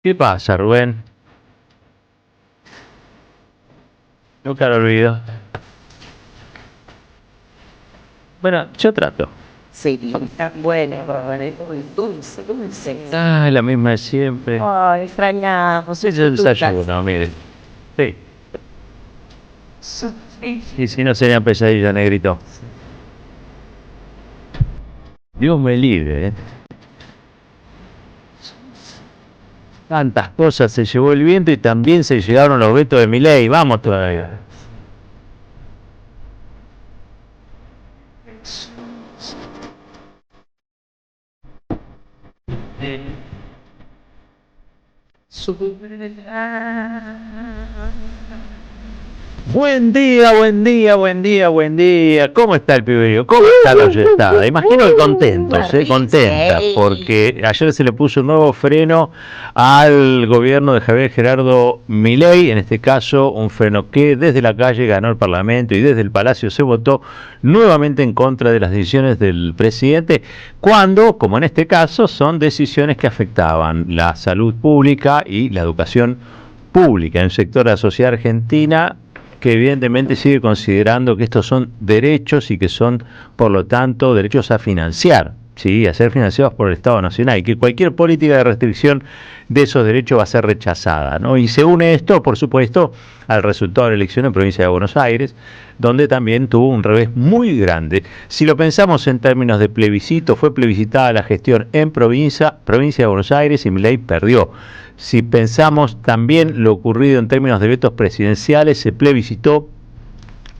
¿Qué pasa, Rubén? Nunca lo olvido. Bueno, yo trato. Sí, tan bueno, muy dulce, dulce. Ah, la misma de siempre. Ay, extrañamos. Es el desayuno, mire. Sí. Y si no sería pesadilla, negrito. Dios me libre, ¿eh? Tantas cosas se llevó el viento y también se llegaron los vetos de Milei. Vamos todavía. Buen día, buen día, buen día, buen día. ¿Cómo está el piberío? ¿Cómo está la oyentada? Imagino que contentos, contentas, porque ayer se le puso un nuevo freno al gobierno de Javier Gerardo Milei, en este caso un freno que desde la calle ganó el Parlamento y desde el Palacio se votó nuevamente en contra de las decisiones del presidente, cuando, como en este caso, son decisiones que afectaban la salud pública y la educación pública en el sector de la sociedad argentina, que evidentemente sigue considerando que estos son derechos y que son, por lo tanto, derechos a financiar, ¿sí? A ser financiados por el Estado Nacional, y que cualquier política de restricción de esos derechos va a ser rechazada, ¿no? Y se une esto, por supuesto, al resultado de la elección en provincia de Buenos Aires, donde también tuvo un revés muy grande. Si lo pensamos en términos de plebiscito, fue plebiscitada la gestión en provincia de Buenos Aires y Milei perdió. Si pensamos también lo ocurrido en términos de vetos presidenciales, se plebiscitaron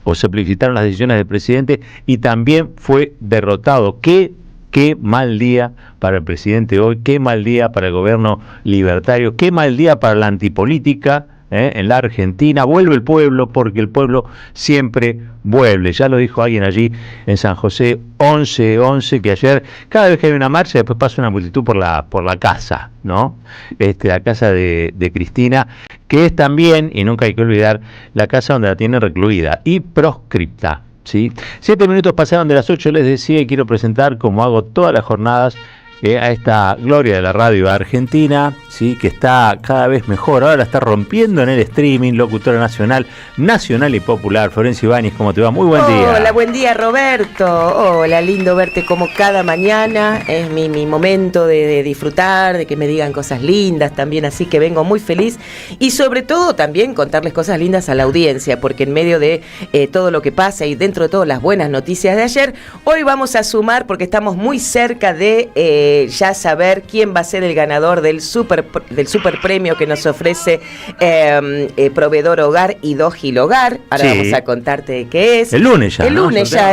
las decisiones del presidente y también fue derrotado. Qué mal día para el presidente hoy, qué mal día para el gobierno libertario, qué mal día para la antipolítica. En la Argentina vuelve el pueblo, porque el pueblo siempre vuelve. Ya lo dijo alguien allí en San José, 11-11, que ayer, cada vez que hay una marcha, después pasa una multitud por la casa, ¿no? La casa de Cristina, que es también, y nunca hay que olvidar, la casa donde la tienen recluida y proscripta, ¿sí? 7 minutos pasaron de las 8, les decía, y quiero presentar, como hago todas las jornadas, a esta gloria de la radio argentina, ¿sí? Que está cada vez mejor, ahora la está rompiendo en el streaming, locutora nacional y popular, Florencia Ibáñez. ¿Cómo te va? Muy buen día. Hola, buen día, Roberto. Hola, lindo verte como cada mañana. Es mi momento de disfrutar, de que me digan cosas lindas también, así que vengo muy feliz. Y sobre todo también contarles cosas lindas a la audiencia, porque en medio de todo lo que pasa y dentro de todas las buenas noticias de ayer, hoy vamos a sumar, porque estamos muy cerca de ya saber quién va a ser el ganador del super premio que nos ofrece Proveedor Hogar y Dógil Hogar. Ahora sí, vamos a contarte de qué es. El lunes ya.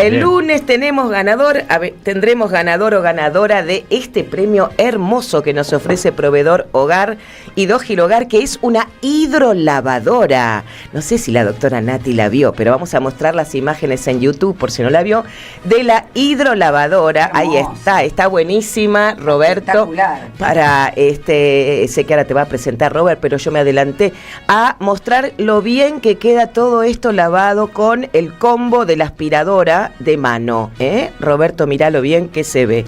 El lunes tendremos ganador o ganadora de este premio hermoso que nos ofrece Proveedor Hogar y Dógil Hogar, que es una hidrolavadora. No sé si la doctora Nati la vio, pero vamos a mostrar las imágenes en YouTube, por si no la vio, de la hidrolavadora. Ahí está buenísima, Roberto. Para sé que ahora te va a presentar Robert, pero yo me adelanté a mostrar lo bien que queda todo esto lavado con el combo de la aspiradora de mano, Roberto, mirá lo bien que se ve.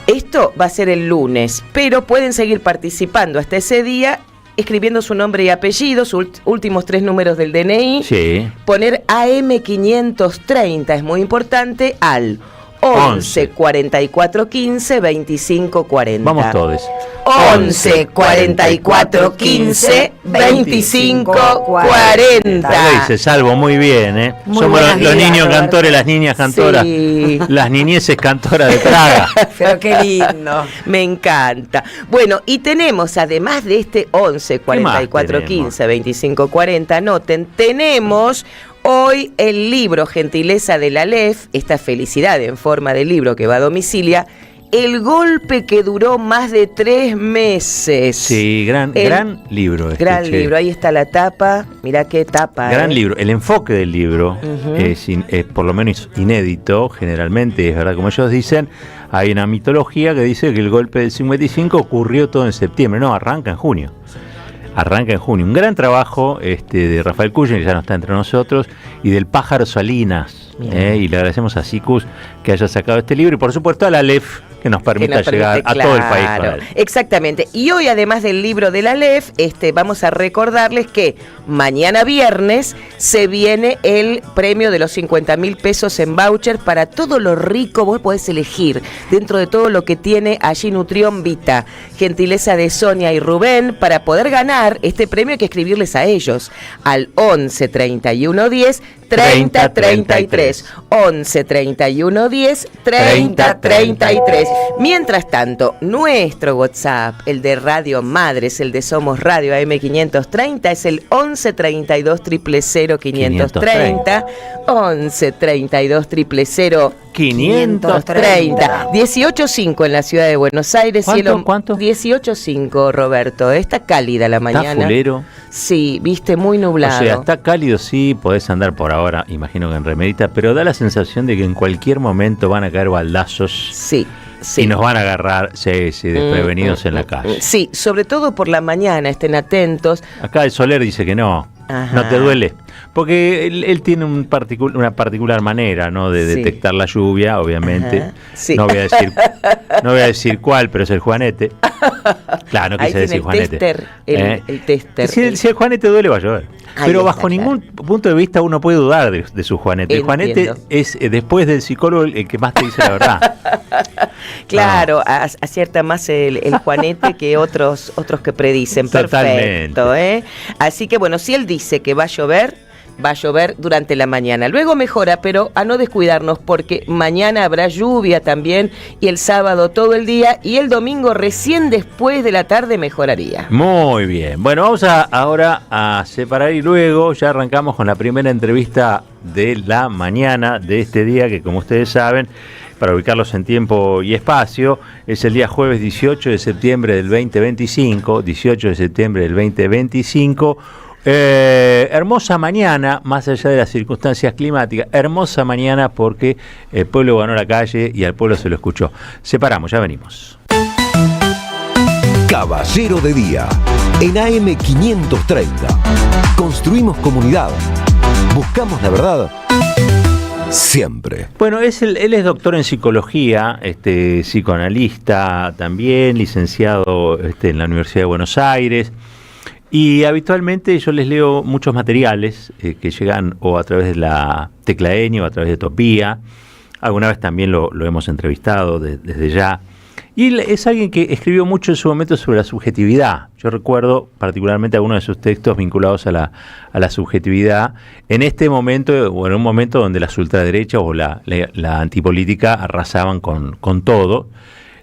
Esto va a ser el lunes, pero pueden seguir participando hasta ese día escribiendo su nombre y apellido, sus últimos 3 números del DNI, sí. Poner AM530, es muy importante, al 11 44 15 25 40. Vamos todos. 11 44 15 25 40. Se salvo muy bien, Somos los niños cantores, las niñas cantoras, sí. Las niñeces cantoras de Praga. Pero qué lindo. Me encanta. Bueno, y tenemos, además de este 11 44 15 25 40, anoten, tenemos hoy el libro Gentileza de la LEF, esta felicidad en forma de libro que va a domicilia, El golpe que duró más de 3 meses. Sí, gran libro. Gran libro, ahí está la tapa, mirá qué tapa. Gran libro, el enfoque del libro es por lo menos inédito, generalmente, es verdad, como ellos dicen, hay una mitología que dice que el golpe del 55 ocurrió todo en septiembre, no, arranca en junio. Un gran trabajo de Rafael Cuyen, que ya no está entre nosotros, y del Pájaro Salinas, y le agradecemos a Sicus que haya sacado este libro, y por supuesto a la LEF, que nos permita llegar a todo el país con él. Exactamente. Y hoy, además del libro de la LEF, vamos a recordarles que mañana viernes se viene el premio de los 50.000 pesos en voucher para todo lo rico. Vos podés elegir dentro de todo lo que tiene allí Nutrión Vita. Gentileza de Sonia y Rubén. Para poder ganar este premio hay que escribirles a ellos al 11 31 10 30 33. 11 31 10 30 33. Mientras tanto, nuestro WhatsApp, el de Radio Madres, el de Somos Radio AM530, es el 11 32 000 530. 11 32 000 530. 18.5 en la ciudad de Buenos Aires. ¿Cuánto? 18.5, Roberto. Está cálida la mañana. ¿Está fulero? Sí, viste, muy nublado. O sea, está cálido, sí, podés andar por ahora, imagino que en remerita, pero da la sensación de que en cualquier momento van a caer baldazos. Sí. Sí. Y nos van a agarrar, desprevenidos en la calle. Sí, sobre todo por la mañana, estén atentos. Acá el Soler dice que no. Ajá. ¿No te duele? Porque él tiene una particular manera, ¿no?, de detectar la lluvia, obviamente. Sí. No voy a decir cuál, pero es el Juanete. Claro, no quise decir Juanete. El tester. Si el Juanete duele, va a llover. Pero bajo ningún punto de vista uno puede dudar de su Juanete. El Juanete es, después del psicólogo, el que más te dice la verdad. Claro, acierta más el Juanete que otros que predicen. Totalmente. Perfecto, Así que bueno, si él dice que va a llover durante la mañana. Luego mejora, pero a no descuidarnos porque mañana habrá lluvia también y el sábado todo el día y el domingo recién después de la tarde mejoraría. Muy bien. Bueno, vamos ahora a separar y luego ya arrancamos con la primera entrevista de la mañana de este día que, como ustedes saben, para ubicarlos en tiempo y espacio, es el día jueves 18 de septiembre del 2025, 18 de septiembre del 2025. Hermosa mañana, más allá de las circunstancias climáticas, hermosa mañana porque el pueblo ganó la calle y al pueblo se lo escuchó. Separamos, ya venimos. Caballero de Día, en AM530. Construimos comunidad. Buscamos la verdad. Siempre. Bueno, él es doctor en psicología, psicoanalista también, licenciado en la Universidad de Buenos Aires. Y habitualmente yo les leo muchos materiales que llegan o a través de la Tecla Ñ o a través de Topía. Alguna vez también lo hemos entrevistado desde ya. Y él es alguien que escribió mucho en su momento sobre la subjetividad. Yo recuerdo particularmente algunos de sus textos vinculados a la subjetividad en este momento, o en un momento donde las ultraderechas o la antipolítica arrasaban con todo.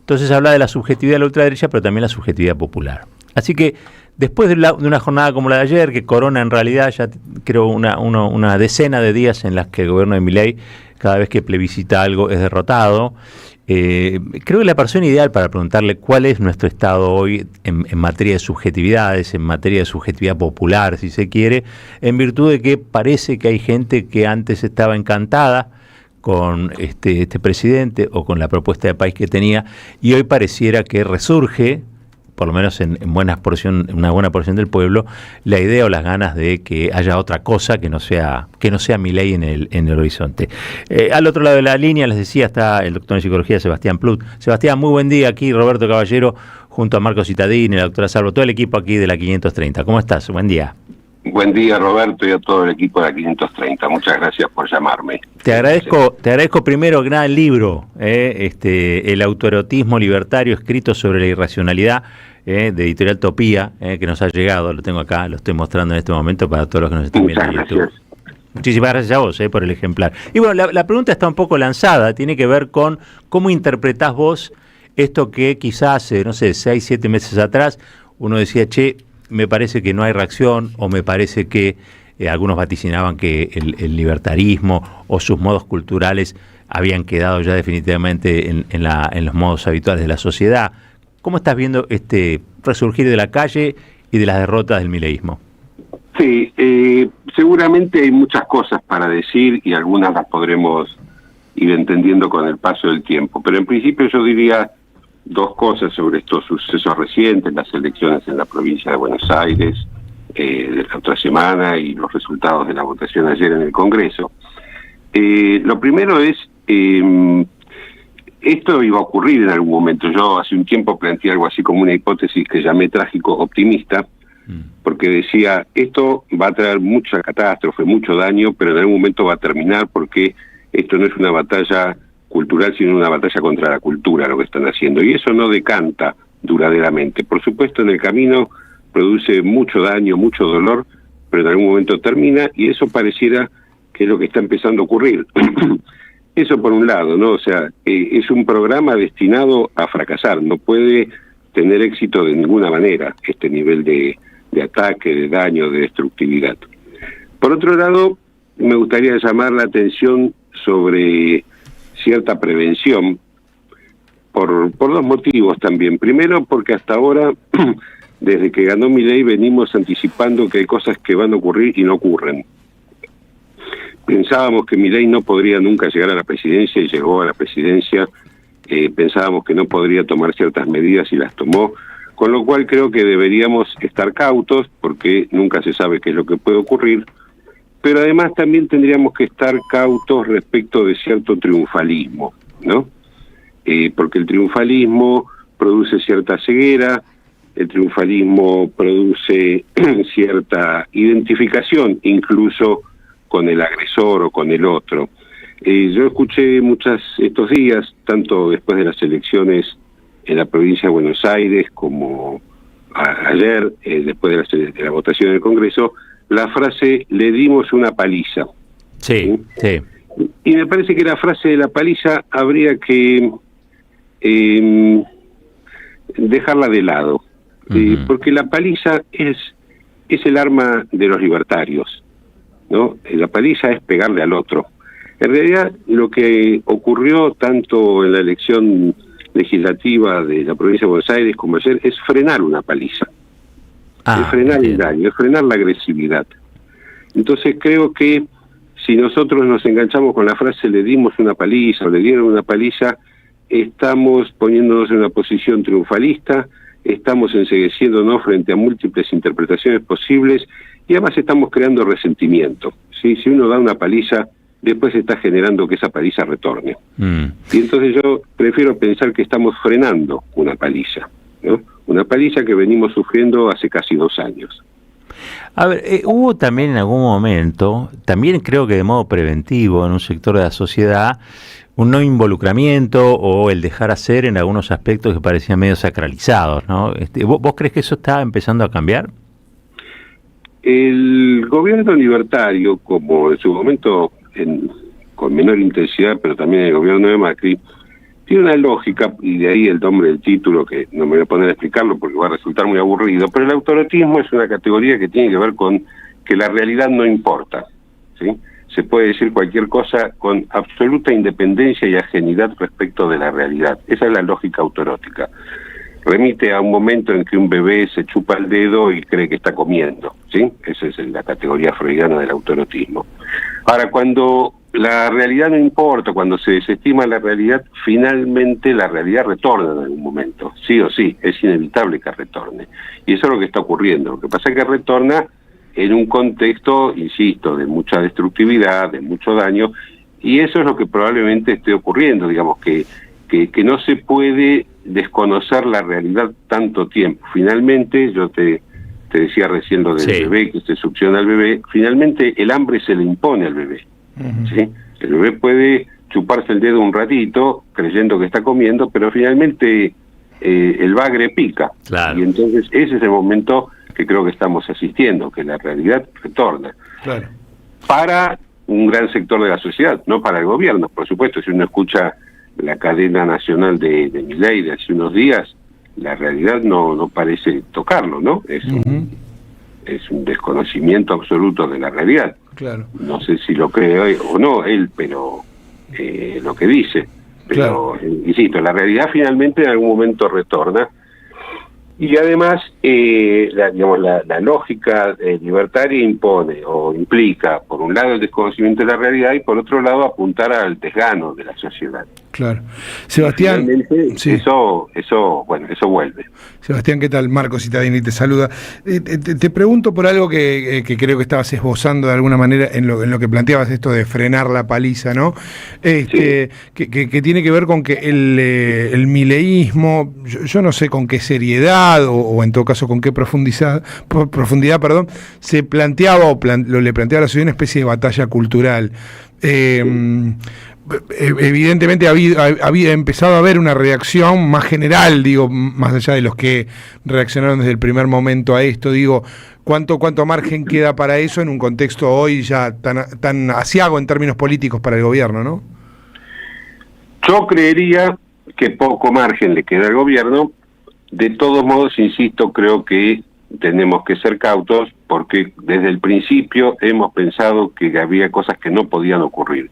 Entonces habla de la subjetividad de la ultraderecha, pero también la subjetividad popular. Así que después de una jornada como la de ayer, que corona en realidad ya creo una decena de días en las que el gobierno de Milei, cada vez que plebiscita algo, es derrotado, creo que la persona ideal para preguntarle cuál es nuestro estado hoy en materia de subjetividades, en materia de subjetividad popular, si se quiere, en virtud de que parece que hay gente que antes estaba encantada con este presidente o con la propuesta de país que tenía y hoy pareciera que resurge, por lo menos en una buena porción del pueblo, la idea o las ganas de que haya otra cosa que no sea Milei en el horizonte. Al otro lado de la línea, les decía, está el doctor en psicología Sebastián Plut. Sebastián, muy buen día, aquí Roberto Caballero, junto a Marcos Citadini, la doctora Salvo, todo el equipo aquí de la 530. ¿Cómo estás? Buen día. Buen día, Roberto, y a todo el equipo de la 530. Muchas gracias por llamarme. Te agradezco primero que nada el libro, El autoerotismo libertario escrito sobre la irracionalidad, de Editorial Topía, que nos ha llegado, lo tengo acá, lo estoy mostrando en este momento para todos los que nos estén viendo en YouTube. Muchísimas gracias a vos por el ejemplar. Y bueno, la pregunta está un poco lanzada, tiene que ver con cómo interpretás vos esto que quizás, 6, 7 meses atrás, uno decía, me parece que no hay reacción, o me parece que algunos vaticinaban que el libertarismo o sus modos culturales habían quedado ya definitivamente en los modos habituales de la sociedad. ¿Cómo estás viendo este resurgir de la calle y de las derrotas del mileísmo? Sí, seguramente hay muchas cosas para decir y algunas las podremos ir entendiendo con el paso del tiempo, pero en principio yo diría dos cosas sobre estos sucesos recientes, las elecciones en la provincia de Buenos Aires de la otra semana y los resultados de la votación ayer en el Congreso. Lo primero es esto iba a ocurrir en algún momento. Yo hace un tiempo planteé algo así como una hipótesis que llamé trágico optimista, porque decía, esto va a traer mucha catástrofe, mucho daño, pero en algún momento va a terminar, porque esto no es una batalla cultural, sino una batalla contra la cultura, lo que están haciendo. Y eso no decanta duraderamente. Por supuesto, en el camino produce mucho daño, mucho dolor, pero en algún momento termina, y eso pareciera que es lo que está empezando a ocurrir. Eso por un lado, ¿no? O sea, es un programa destinado a fracasar, no puede tener éxito de ninguna manera este nivel de ataque, de daño, de destructividad. Por otro lado, me gustaría llamar la atención sobre cierta prevención, por dos motivos también. Primero, porque hasta ahora, desde que ganó Milei, venimos anticipando que hay cosas que van a ocurrir y no ocurren. Pensábamos que Milei no podría nunca llegar a la presidencia y llegó a la presidencia. Pensábamos que no podría tomar ciertas medidas y las tomó, con lo cual creo que deberíamos estar cautos porque nunca se sabe qué es lo que puede ocurrir, pero además también tendríamos que estar cautos respecto de cierto triunfalismo, ¿no? Porque el triunfalismo produce cierta ceguera, el triunfalismo produce cierta identificación incluso con el agresor o con el otro. Yo escuché estos días, tanto después de las elecciones en la provincia de Buenos Aires como ayer, después de la votación del Congreso, la frase "le dimos una paliza". Sí, sí. Y me parece que la frase de la paliza habría que dejarla de lado, porque la paliza es el arma de los libertarios, ¿no? La paliza es pegarle al otro. En realidad, lo que ocurrió tanto en la elección legislativa de la provincia de Buenos Aires como ayer es frenar una paliza, es frenar el daño, es frenar la agresividad. Entonces creo que si nosotros nos enganchamos con la frase "le dimos una paliza" o "le dieron una paliza", estamos poniéndonos en una posición triunfalista, estamos encegueciéndonos frente a múltiples interpretaciones posibles y además estamos creando resentimiento, ¿sí? Si uno da una paliza, después está generando que esa paliza retorne. Y entonces yo prefiero pensar que estamos frenando una paliza, ¿no? Una paliza que venimos sufriendo hace casi 2 años. A ver, hubo también en algún momento, también creo que de modo preventivo en un sector de la sociedad, un no involucramiento o el dejar hacer en algunos aspectos que parecían medio sacralizados, ¿no? ¿Vos crees que eso está empezando a cambiar? El gobierno libertario, como en su momento con menor intensidad, pero también el gobierno de Macri, tiene una lógica, y de ahí el nombre del título, que no me voy a poner a explicarlo porque va a resultar muy aburrido, pero el autorotismo es una categoría que tiene que ver con que la realidad no importa, ¿sí? Se puede decir cualquier cosa con absoluta independencia y ajenidad respecto de la realidad. Esa es la lógica autorótica. Remite a un momento en que un bebé se chupa el dedo y cree que está comiendo, ¿sí? Esa es la categoría freudiana del autorotismo. Ahora, cuando la realidad no importa, cuando se desestima la realidad, finalmente la realidad retorna en algún momento, sí o sí, es inevitable que retorne. Y eso es lo que está ocurriendo. Lo que pasa es que retorna en un contexto, insisto, de mucha destructividad, de mucho daño, y eso es lo que probablemente esté ocurriendo, digamos, que no se puede desconocer la realidad tanto tiempo. Finalmente, yo te decía recién lo del bebé, que se succiona al bebé, finalmente el hambre se le impone al bebé. ¿Sí? El bebé puede chuparse el dedo un ratito creyendo que está comiendo, pero finalmente el bagre pica. Claro. Y entonces ese es el momento que creo que estamos asistiendo, que la realidad retorna. Claro. Para un gran sector de la sociedad, no para el gobierno, por supuesto. Si uno escucha la cadena nacional de Milei de hace unos días, la realidad no parece tocarlo, ¿no? Es un desconocimiento absoluto de la realidad. Claro. No sé si lo cree o no él, pero lo que dice. Pero, insisto, la realidad finalmente en algún momento retorna. Y además, la lógica libertaria impone o implica, por un lado, el desconocimiento de la realidad y por otro lado, apuntar al desgano de la sociedad. Claro. Sebastián, Finalmente, sí. eso vuelve. Sebastián, ¿qué tal? Marco Cittadini te saluda. Te pregunto por algo que creo que estabas esbozando de alguna manera en lo que planteabas, esto de frenar la paliza, ¿no? Que tiene que ver con que el mileísmo, yo no sé con qué seriedad o en todo caso con qué profundidad, se planteaba le planteaba a la sociedad una especie de batalla cultural. Evidentemente había empezado a haber una reacción más general, digo, más allá de los que reaccionaron desde el primer momento a esto, digo, ¿cuánto margen queda para eso en un contexto hoy ya tan aciago en términos políticos para el gobierno, ¿no? Yo creería que poco margen le queda al gobierno. De todos modos, insisto, creo que tenemos que ser cautos porque desde el principio hemos pensado que había cosas que no podían ocurrir.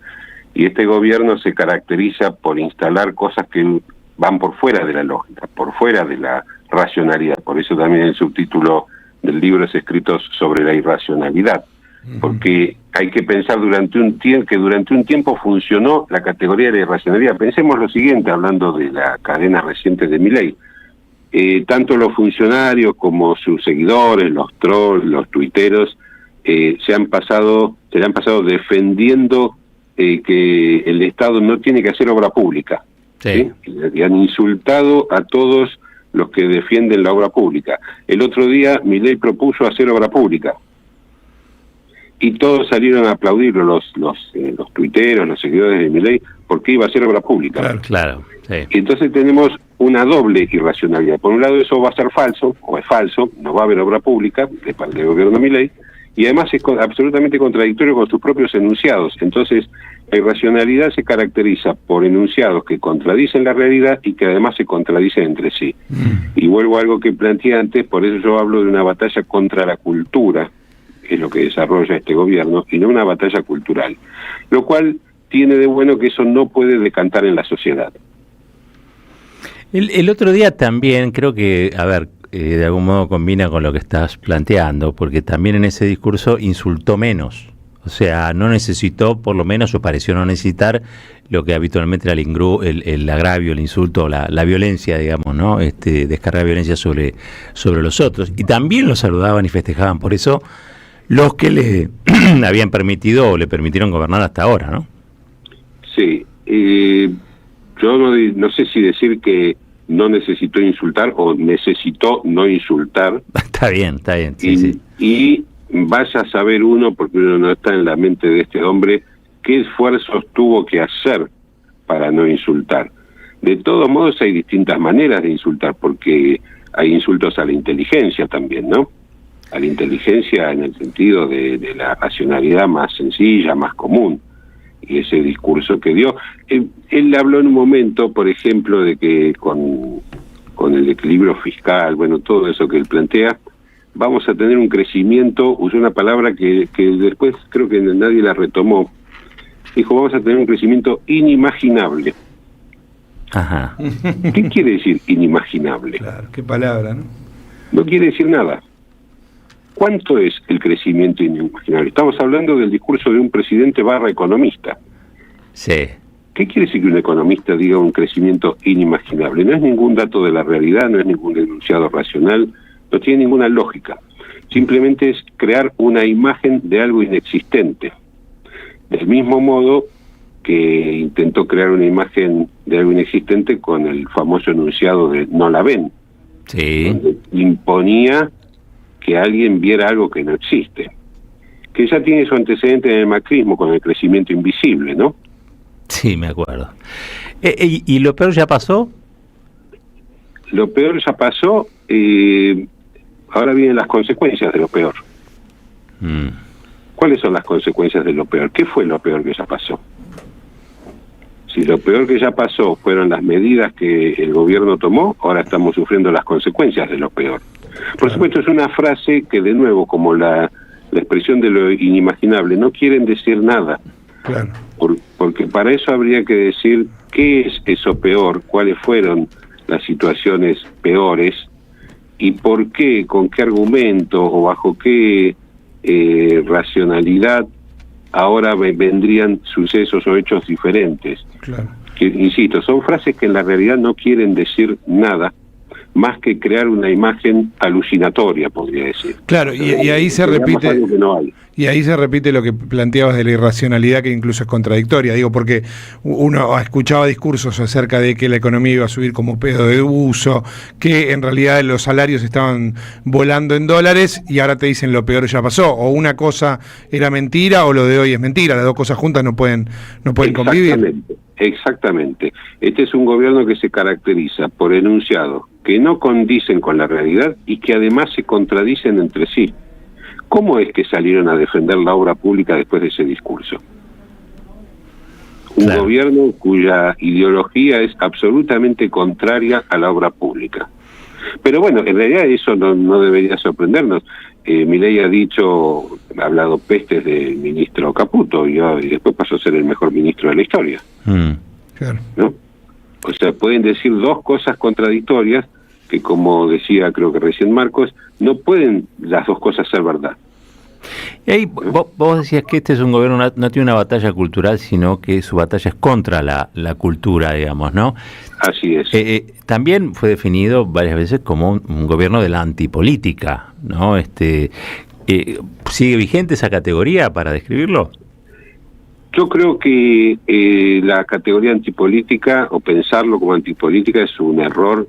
Y este gobierno se caracteriza por instalar cosas que van por fuera de la lógica, por fuera de la racionalidad. Por eso también el subtítulo del libro es escrito sobre la irracionalidad. Porque hay que pensar que durante un tiempo funcionó la categoría de la irracionalidad. Pensemos lo siguiente, hablando de la cadena reciente de Milei. Tanto los funcionarios como sus seguidores, los trolls, los tuiteros, se le han pasado defendiendo que el Estado no tiene que hacer obra pública. ¿Sí? Y han insultado a todos los que defienden la obra pública. El otro día Milei propuso hacer obra pública y todos salieron a aplaudirlo, los tuiteros, los seguidores de Milei, porque iba a hacer obra pública. Claro. Sí. Entonces tenemos una doble irracionalidad. Por un lado, eso va a ser falso, o es falso, no va a haber obra pública de parte del gobierno Milei, y además es absolutamente contradictorio con sus propios enunciados. Entonces, la irracionalidad se caracteriza por enunciados que contradicen la realidad y que además se contradicen entre sí. Y vuelvo a algo que planteé antes, por eso yo hablo de una batalla contra la cultura, que es lo que desarrolla este gobierno, y no una batalla cultural. Lo cual tiene de bueno que eso no puede decantar en la sociedad. El otro día también creo que, de algún modo combina con lo que estás planteando, porque también en ese discurso insultó menos. O sea, no necesitó, por lo menos, o pareció no necesitar lo que habitualmente era el agravio, el insulto, la violencia, digamos, ¿no? Descargar violencia sobre los otros. Y también lo saludaban y festejaban por eso los que le habían permitido o le permitieron gobernar hasta ahora, ¿no? Sí. Yo no sé si decir que no necesitó insultar o necesitó no insultar. Está bien. Sí. Y vaya a saber uno, porque uno no está en la mente de este hombre, qué esfuerzos tuvo que hacer para no insultar. De todos modos hay distintas maneras de insultar, porque hay insultos a la inteligencia también, ¿no? A la inteligencia en el sentido de la racionalidad más sencilla, más común. Y ese discurso que dio, él habló en un momento, por ejemplo, de que con el equilibrio fiscal, bueno, todo eso que él plantea, vamos a tener un crecimiento, usó una palabra que después creo que nadie la retomó, dijo, vamos a tener un crecimiento inimaginable. Ajá. ¿Qué quiere decir inimaginable? Claro, qué palabra, ¿no? No quiere decir nada. ¿Cuánto es el crecimiento inimaginable? Estamos hablando del discurso de un presidente / economista. Sí. ¿Qué quiere decir que un economista diga un crecimiento inimaginable? No es ningún dato de la realidad, no es ningún enunciado racional, no tiene ninguna lógica. Simplemente es crear una imagen de algo inexistente. Del mismo modo que intentó crear una imagen de algo inexistente con el famoso enunciado de no la ven. Sí. Donde imponía que alguien viera algo que no existe, que ya tiene su antecedente en el macrismo con el crecimiento invisible, ¿no? Sí, me acuerdo. ¿Y lo peor ya pasó? Lo peor ya pasó, ahora vienen las consecuencias de lo peor. ¿Cuáles son las consecuencias de lo peor? ¿Qué fue lo peor que ya pasó? Si lo peor que ya pasó fueron las medidas que el gobierno tomó, ahora estamos sufriendo las consecuencias de lo peor. Por supuesto, es una frase que, de nuevo, como la expresión de lo inimaginable, no quieren decir nada. Claro. Porque para eso habría que decir qué es eso peor, cuáles fueron las situaciones peores y por qué, con qué argumento o bajo qué racionalidad ahora vendrían sucesos o hechos diferentes. Claro. que, insisto, son frases que en la realidad no quieren decir nada más que crear una imagen alucinatoria, podría decir. Claro, y ahí se repite algo que no hay. Y ahí se repite lo que planteabas de la irracionalidad, que incluso es contradictoria. Digo, porque uno escuchaba discursos acerca de que la economía iba a subir como pedo de uso, que en realidad los salarios estaban volando en dólares, y ahora te dicen lo peor ya pasó. O una cosa era mentira o lo de hoy es mentira. Las dos cosas juntas no pueden convivir. Exactamente. Este es un gobierno que se caracteriza por enunciados que no condicen con la realidad y que además se contradicen entre sí. ¿Cómo es que salieron a defender la obra pública después de ese discurso? Un gobierno cuya ideología es absolutamente contraria a la obra pública. Pero bueno, en realidad eso no debería sorprendernos. Milei ha hablado pestes del ministro Caputo y después pasó a ser el mejor ministro de la historia. Claro. ¿No? O sea, pueden decir dos cosas contradictorias que, como decía creo que recién Marcos, no pueden las dos cosas ser verdad. Y ahí vos decías que este es un gobierno, no tiene una batalla cultural, sino que su batalla es contra la cultura, digamos, ¿no? Así es. También fue definido varias veces como un gobierno de la antipolítica, ¿no? ¿Sigue vigente esa categoría para describirlo? Yo creo que la categoría antipolítica, o pensarlo como antipolítica, es un error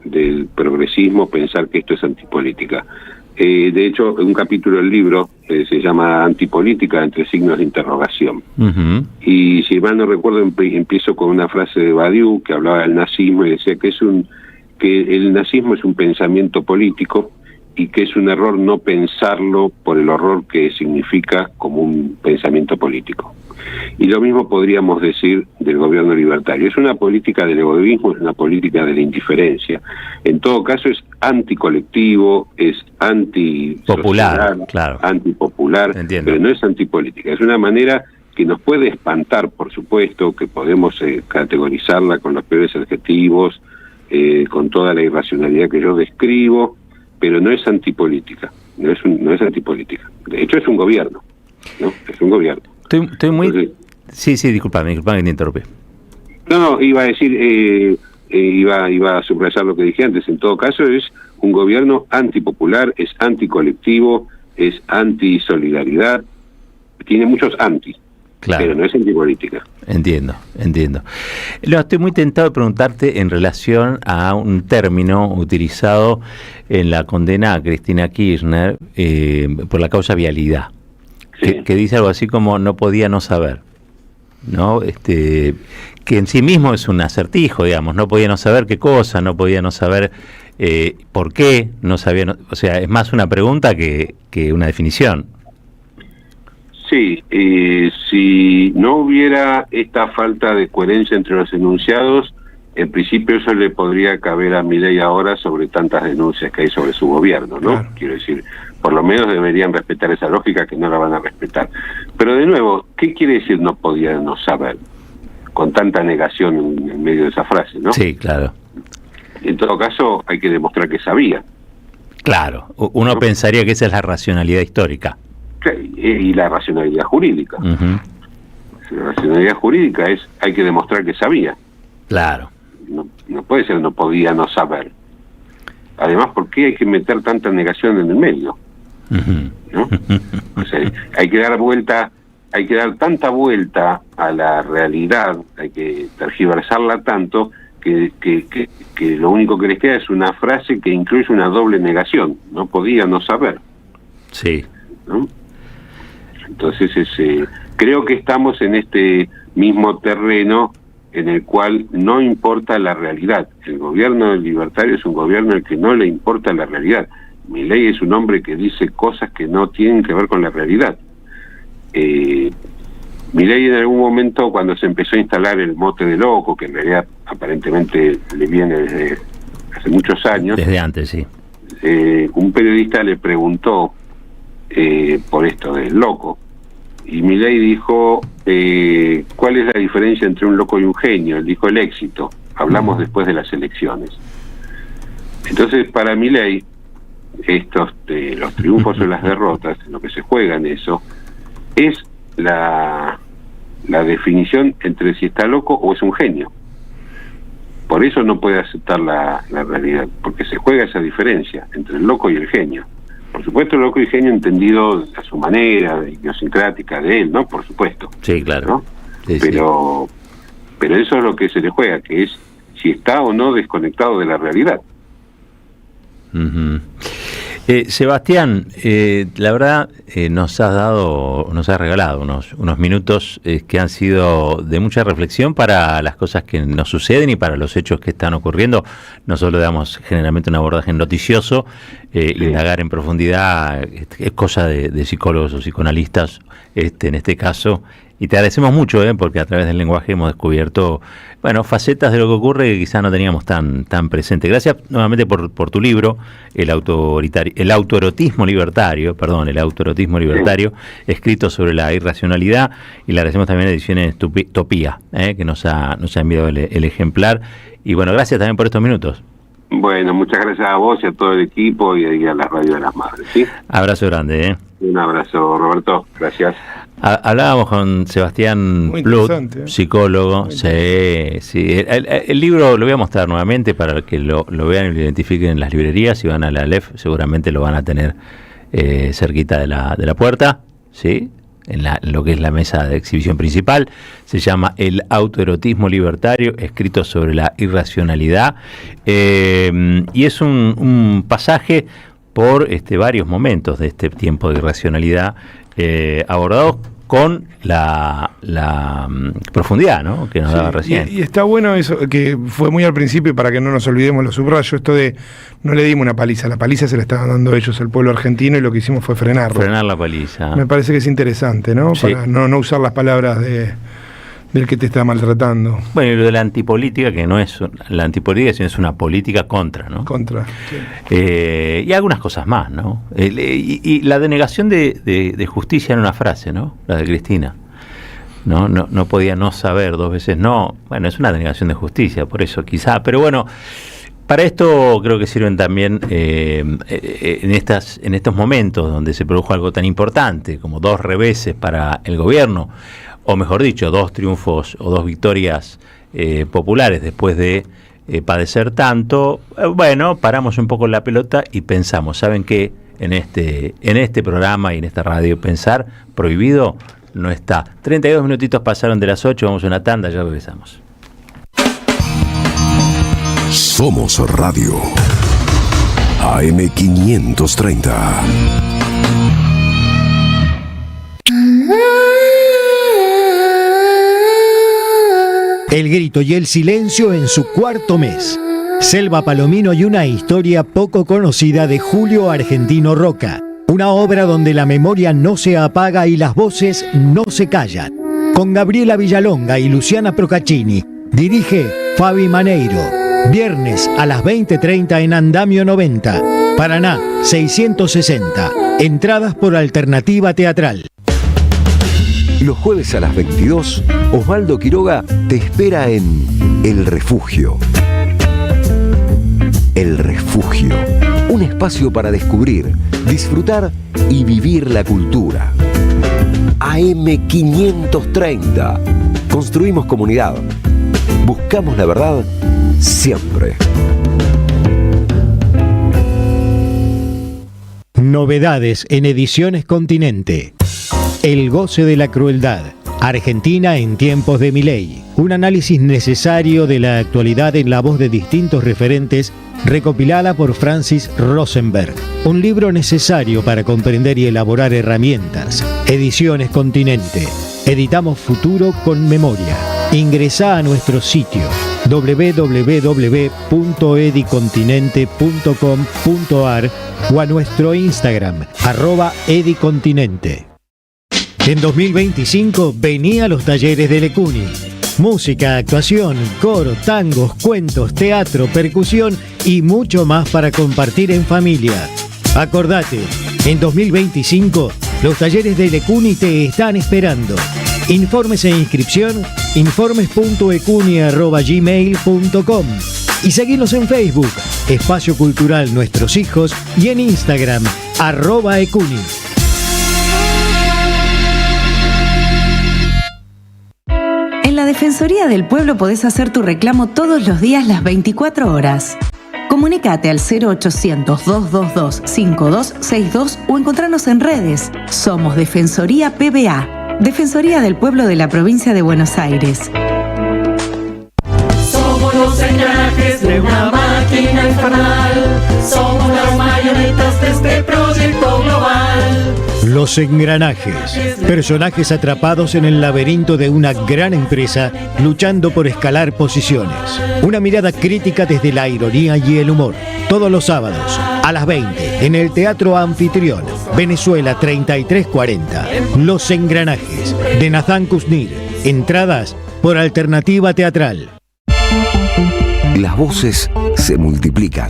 del progresismo, pensar que esto es antipolítica. De hecho, un capítulo del libro se llama Antipolítica, entre signos de interrogación. Uh-huh. Y si mal no recuerdo, empiezo con una frase de Badiou que hablaba del nazismo y decía que el nazismo es un pensamiento político y que es un error no pensarlo por el horror que significa como un pensamiento político. Y lo mismo podríamos decir del gobierno libertario. Es una política del egoísmo, es una política de la indiferencia. En todo caso es anticolectivo, es antipopular, claro. Antipopular, Entiendo. Pero no es antipolítica. Es una manera que nos puede espantar, por supuesto, que podemos categorizarla con los peores adjetivos, con toda la irracionalidad que yo describo, pero no es antipolítica. No es antipolítica. De hecho es un gobierno, ¿no? Es un gobierno. Estoy muy... Entonces, sí, disculpame que te interrumpí. No, iba a decir, iba a subrayar lo que dije antes. En todo caso es un gobierno antipopular, es anticolectivo, es antisolidaridad, tiene muchos anti, claro. Pero no es antipolítica. Entiendo. Estoy muy tentado de preguntarte en relación a un término utilizado en la condena a Cristina Kirchner por la causa vialidad. Sí. Que dice algo así como no podía no saber, ¿no? Que en sí mismo es un acertijo, digamos, no podía no saber qué cosa, no podía no saber por qué, no sabía, o sea, es más una pregunta que una definición. Sí, si no hubiera esta falta de coherencia entre los enunciados, en principio eso le podría caber a Milei ahora sobre tantas denuncias que hay sobre su gobierno, ¿no? Claro. Quiero decir, por lo menos deberían respetar esa lógica, que no la van a respetar. Pero de nuevo, ¿qué quiere decir no podía no saber? Con tanta negación en medio de esa frase, ¿no? Sí, claro. En todo caso, hay que demostrar que sabía. Claro, uno pensaría que esa es la racionalidad histórica. Y la racionalidad jurídica. Uh-huh. La racionalidad jurídica es, hay que demostrar que sabía. Claro. No puede ser no podía no saber. Además, ¿por qué hay que meter tanta negación en el medio? Uh-huh. ¿No? O sea, hay que dar tanta vuelta a la realidad, hay que tergiversarla tanto que lo único que les queda es una frase que incluye una doble negación. No podía no saber. Sí. ¿No? Entonces creo que estamos en este mismo terreno en el cual no importa la realidad. El gobierno libertario es un gobierno al que no le importa la realidad. Milei es un hombre que dice cosas que no tienen que ver con la realidad. Milei en algún momento, cuando se empezó a instalar el mote de loco, que en realidad aparentemente le viene desde hace muchos años, desde antes, sí. Un periodista le preguntó por esto del loco, y Milei dijo, ¿cuál es la diferencia entre un loco y un genio? Él dijo, el éxito. Hablamos después de las elecciones. Entonces, para Milei, los triunfos o las derrotas, lo que se juega en eso, es la la definición entre si está loco o es un genio. Por eso no puede aceptar la realidad, porque se juega esa diferencia entre el loco y el genio. Por supuesto, el loco y el genio entendido a su manera, idiosincrática de él, ¿no? Por supuesto. Sí, claro. ¿No? Sí, pero eso es lo que se le juega, que es si está o no desconectado de la realidad. Uh-huh. Sebastián, la verdad nos has regalado unos minutos que han sido de mucha reflexión para las cosas que nos suceden y para los hechos que están ocurriendo. Nosotros le damos generalmente un abordaje noticioso, indagar en profundidad es cosa de psicólogos o psicoanalistas, en este caso. Y te agradecemos mucho, porque a través del lenguaje hemos descubierto, facetas de lo que ocurre que quizás no teníamos tan presente. Gracias nuevamente por tu libro, el autoerotismo libertario, escrito sobre la irracionalidad, y le agradecemos también a Ediciones Topía, que nos ha enviado el ejemplar. Y gracias también por estos minutos. Bueno, muchas gracias a vos y a todo el equipo y a la Radio de las Madres, ¿sí? Abrazo grande, Un abrazo, Roberto. Gracias. Hablábamos con Sebastián Plut, psicólogo. Sí. El libro lo voy a mostrar nuevamente para que lo vean y lo identifiquen en las librerías. Si van a la Aleph, seguramente lo van a tener cerquita de la puerta, ¿sí? En lo que es la mesa de exhibición principal. Se llama El autoerotismo libertario, escrito sobre la irracionalidad. Y es un pasaje por varios momentos de este tiempo de irracionalidad, abordados con la profundidad, ¿no?, que nos daba recién. Y está bueno eso, que fue muy al principio, para que no nos olvidemos, lo subrayo, esto de no le dimos una paliza, la paliza se la estaban dando ellos al pueblo argentino y lo que hicimos fue frenarlo. Frenar la paliza. Me parece que es interesante, ¿no? Sí. Para no usar las palabras del que te está maltratando. Bueno, y lo de la antipolítica, que no es la antipolítica, sino es una política contra, ¿no? Contra, sí. Y algunas cosas más, ¿no? Y la denegación de justicia en una frase, ¿no? La de Cristina. No podía no saber dos veces no. Bueno, es una denegación de justicia, por eso quizá. Pero para esto creo que sirven también en estos momentos donde se produjo algo tan importante como 2 reveses para el gobierno, o mejor dicho, 2 triunfos o 2 victorias populares después de padecer tanto. Paramos un poco la pelota y pensamos, ¿saben qué? En este programa y en esta radio, pensar prohibido no está. 32 minutitos pasaron de las 8, vamos a una tanda, ya regresamos. Somos Radio AM 530. El grito y el silencio en su 4º mes. Selva Palomino y una historia poco conocida de Julio Argentino Roca. Una obra donde la memoria no se apaga y las voces no se callan. Con Gabriela Villalonga y Luciana Procaccini. Dirige Fabi Maneiro. Viernes a las 20:30 en Andamio 90. Paraná 660. Entradas por Alternativa Teatral. Los jueves a las 22, Osvaldo Quiroga te espera en El Refugio. El Refugio, un espacio para descubrir, disfrutar y vivir la cultura. AM 530. Construimos comunidad. Buscamos la verdad siempre. Novedades en Ediciones Continente. El goce de la crueldad. Argentina en tiempos de Milei. Un análisis necesario de la actualidad en la voz de distintos referentes, recopilada por Francis Rosenberg. Un libro necesario para comprender y elaborar herramientas. Ediciones Continente. Editamos futuro con memoria. Ingresá a nuestro sitio www.edicontinente.com.ar o a nuestro Instagram @edicontinente. En 2025 venía a los talleres de Lecuni. Música, actuación, coro, tangos, cuentos, teatro, percusión y mucho más para compartir en familia. Acordate, en 2025 los talleres de Lecuni te están esperando. Informes e inscripción, informes.ecuni@gmail.com y seguinos en Facebook, Espacio Cultural Nuestros Hijos, y en Instagram, @ecuni. Defensoría del Pueblo podés hacer tu reclamo todos los días las 24 horas. Comunicate al 0800-222-5262 o encontrarnos en redes. Somos Defensoría PBA, Defensoría del Pueblo de la Provincia de Buenos Aires. Somos los engranajes de una máquina infernal. Somos las marionetas de este proyecto global. Los engranajes, personajes atrapados en el laberinto de una gran empresa luchando por escalar posiciones. Una mirada crítica desde la ironía y el humor. Todos los sábados a las 20 en el Teatro Anfitrión, Venezuela 3340. Los engranajes de Nathan Kusnir. Entradas por Alternativa Teatral. Las voces se multiplican.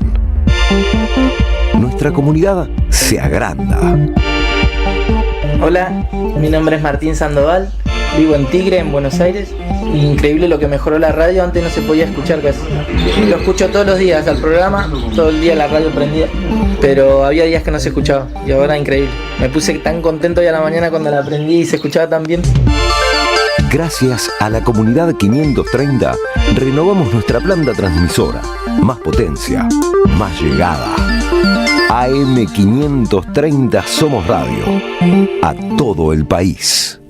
Nuestra comunidad se agranda. Hola, mi nombre es Martín Sandoval, vivo en Tigre, en Buenos Aires. Increíble lo que mejoró la radio, antes no se podía escuchar casi. Lo escucho todos los días al programa, todo el día la radio prendida, pero había días que no se escuchaba y ahora increíble. Me puse tan contento hoy a la mañana cuando la aprendí y se escuchaba tan bien. Gracias a la comunidad 530, renovamos nuestra planta transmisora. Más potencia, más llegada. AM 530 Somos Radio. A todo el país.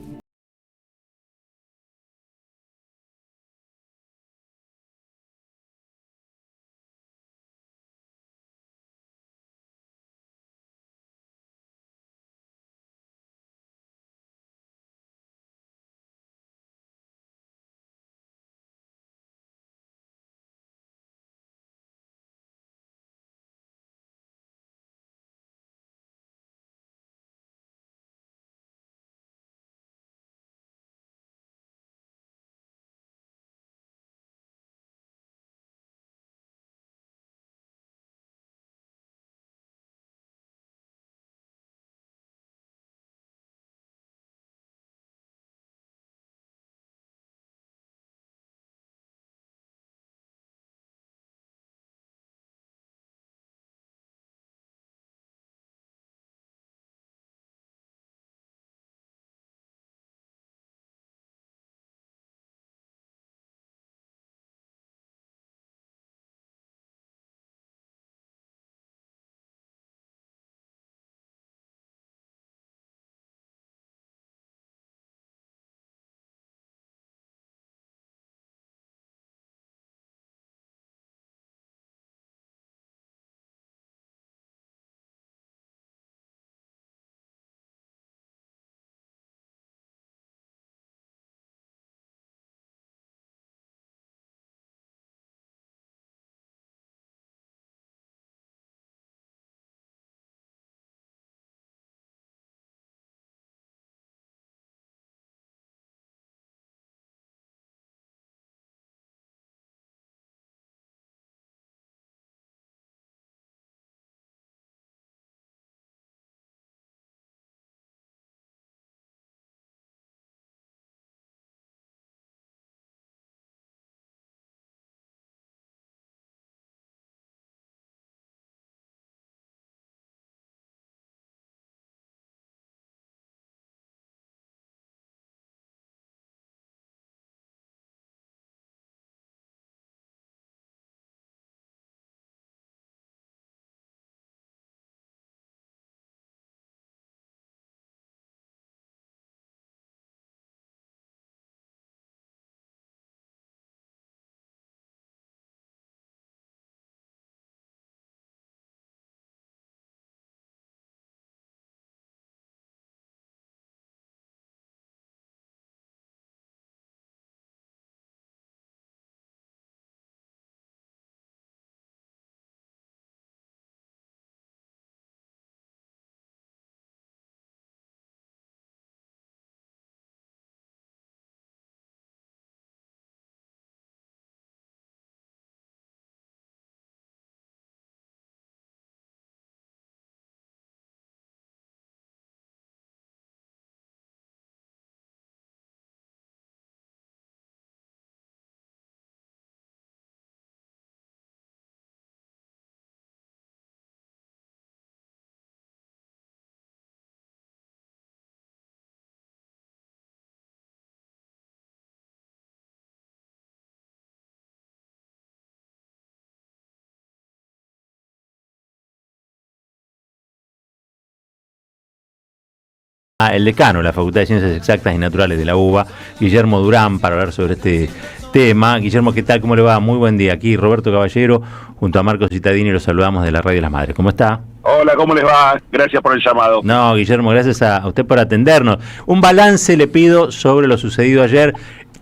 el decano de la Facultad de Ciencias Exactas y Naturales de la UBA, Guillermo Durán, para hablar sobre este tema. Guillermo, ¿qué tal? ¿Cómo le va? Muy buen día. Aquí Roberto Caballero, junto a Marcos Cittadini, los saludamos de la Radio de las Madres. ¿Cómo está? Hola, ¿cómo les va? Gracias por el llamado. No, Guillermo, gracias a usted por atendernos. Un balance le pido sobre lo sucedido ayer,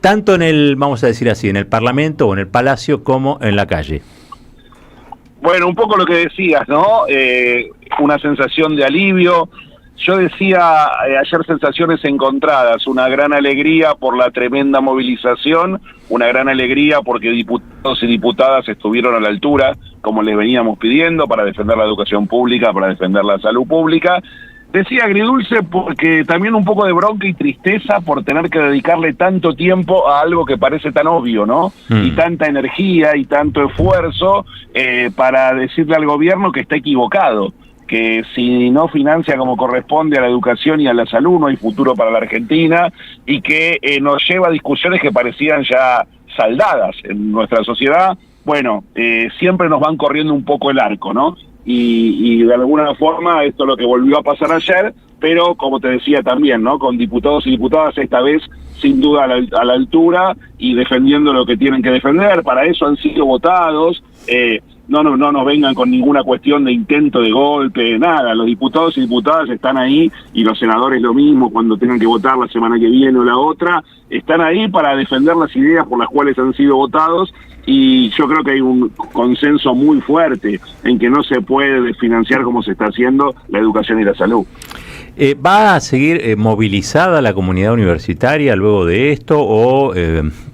tanto en el, vamos a decir así, en el Parlamento o en el Palacio, como en la calle. Bueno, un poco lo que decías, ¿no? Una sensación de alivio. Yo decía ayer sensaciones encontradas, una gran alegría por la tremenda movilización, una gran alegría porque diputados y diputadas estuvieron a la altura, como les veníamos pidiendo, para defender la educación pública, para defender la salud pública. Decía agridulce porque también un poco de bronca y tristeza por tener que dedicarle tanto tiempo a algo que parece tan obvio, ¿no? Y tanta energía y tanto esfuerzo para decirle al gobierno que está equivocado, que si no financia como corresponde a la educación y a la salud no hay futuro para la Argentina, y que nos lleva a discusiones que parecían ya saldadas en nuestra sociedad. Bueno, siempre nos van corriendo un poco el arco, ¿no? Y de alguna forma esto es lo que volvió a pasar ayer, pero como te decía también, ¿no? Con diputados y diputadas esta vez sin duda a la altura y defendiendo lo que tienen que defender. Para eso han sido votados. No nos vengan con ninguna cuestión de intento de golpe, nada. Los diputados y diputadas están ahí, y los senadores lo mismo, cuando tengan que votar la semana que viene o la otra, están ahí para defender las ideas por las cuales han sido votados, y yo creo que hay un consenso muy fuerte en que no se puede financiar como se está haciendo la educación y la salud. ¿Va a seguir movilizada la comunidad universitaria luego de esto, o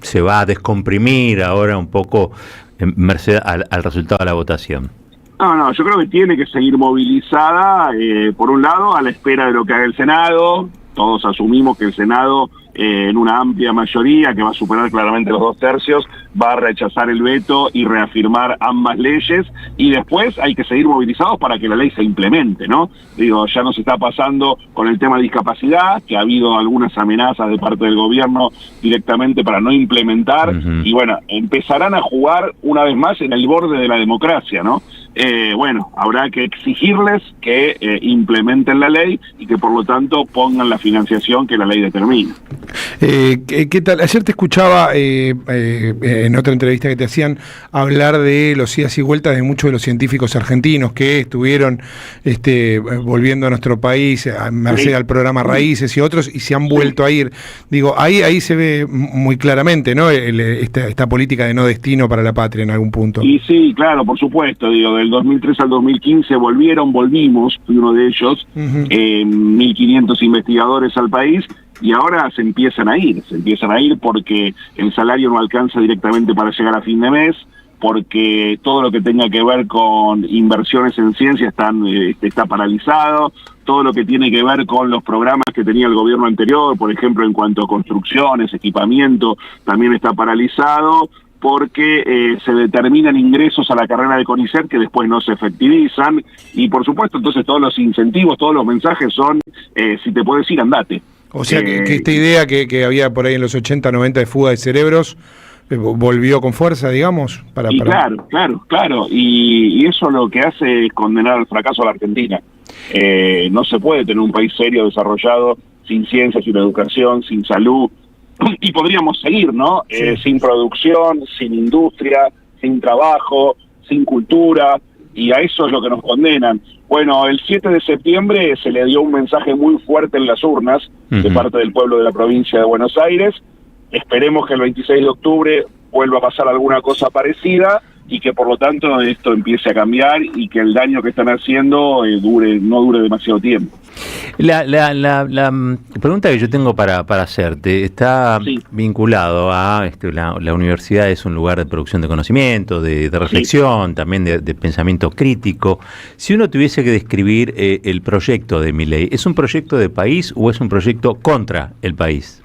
se va a descomprimir ahora un poco merced al resultado de la votación? No, yo creo que tiene que seguir movilizada, por un lado, a la espera de lo que haga el Senado. Todos asumimos que el Senado, en una amplia mayoría, que va a superar claramente los 2/3, va a rechazar el veto y reafirmar ambas leyes, y después hay que seguir movilizados para que la ley se implemente, ¿no? Digo, ya nos está pasando con el tema de discapacidad, que ha habido algunas amenazas de parte del gobierno directamente para no implementar, y bueno, empezarán a jugar una vez más en el borde de la democracia, ¿no? Bueno, habrá que exigirles que implementen la ley y que por lo tanto pongan la financiación que la ley determina. ¿Qué tal? Ayer te escuchaba en otra entrevista que te hacían hablar de los idas y vueltas de muchos de los científicos argentinos que estuvieron volviendo a nuestro país, a merced al programa Raíces y otros, y se han vuelto a ir. Digo, ahí se ve muy claramente, ¿no? Esta política de no destino para la patria en algún punto. Y sí, claro, por supuesto, digo, del 2003 al 2015 volvimos, fui uno de ellos, 1.500 investigadores al país, y ahora se empiezan a ir porque el salario no alcanza directamente para llegar a fin de mes, porque todo lo que tenga que ver con inversiones en ciencia está paralizado, todo lo que tiene que ver con los programas que tenía el gobierno anterior, por ejemplo, en cuanto a construcciones, equipamiento, también está paralizado, porque se determinan ingresos a la carrera de CONICET que después no se efectivizan, y por supuesto entonces todos los incentivos, todos los mensajes son, si te puedes ir, andate. O sea que esta idea que había por ahí en los 80, 90 de fuga de cerebros, volvió con fuerza, digamos, para... Claro, y eso lo que hace es condenar al fracaso a la Argentina. No se puede tener un país serio, desarrollado, sin ciencia, sin educación, sin salud, y podríamos seguir, ¿no? Sin producción, sin industria, sin trabajo, sin cultura, y a eso es lo que nos condenan. Bueno, el 7 de septiembre se le dio un mensaje muy fuerte en las urnas de parte del pueblo de la provincia de Buenos Aires. Esperemos que el 26 de octubre vuelva a pasar alguna cosa parecida, y que por lo tanto esto empiece a cambiar y que el daño que están haciendo no dure demasiado tiempo. La pregunta que yo tengo para hacerte está vinculado a la universidad es un lugar de producción de conocimiento, de reflexión, también de pensamiento crítico. Si uno tuviese que describir el proyecto de Milei, ¿es un proyecto de país o es un proyecto contra el país?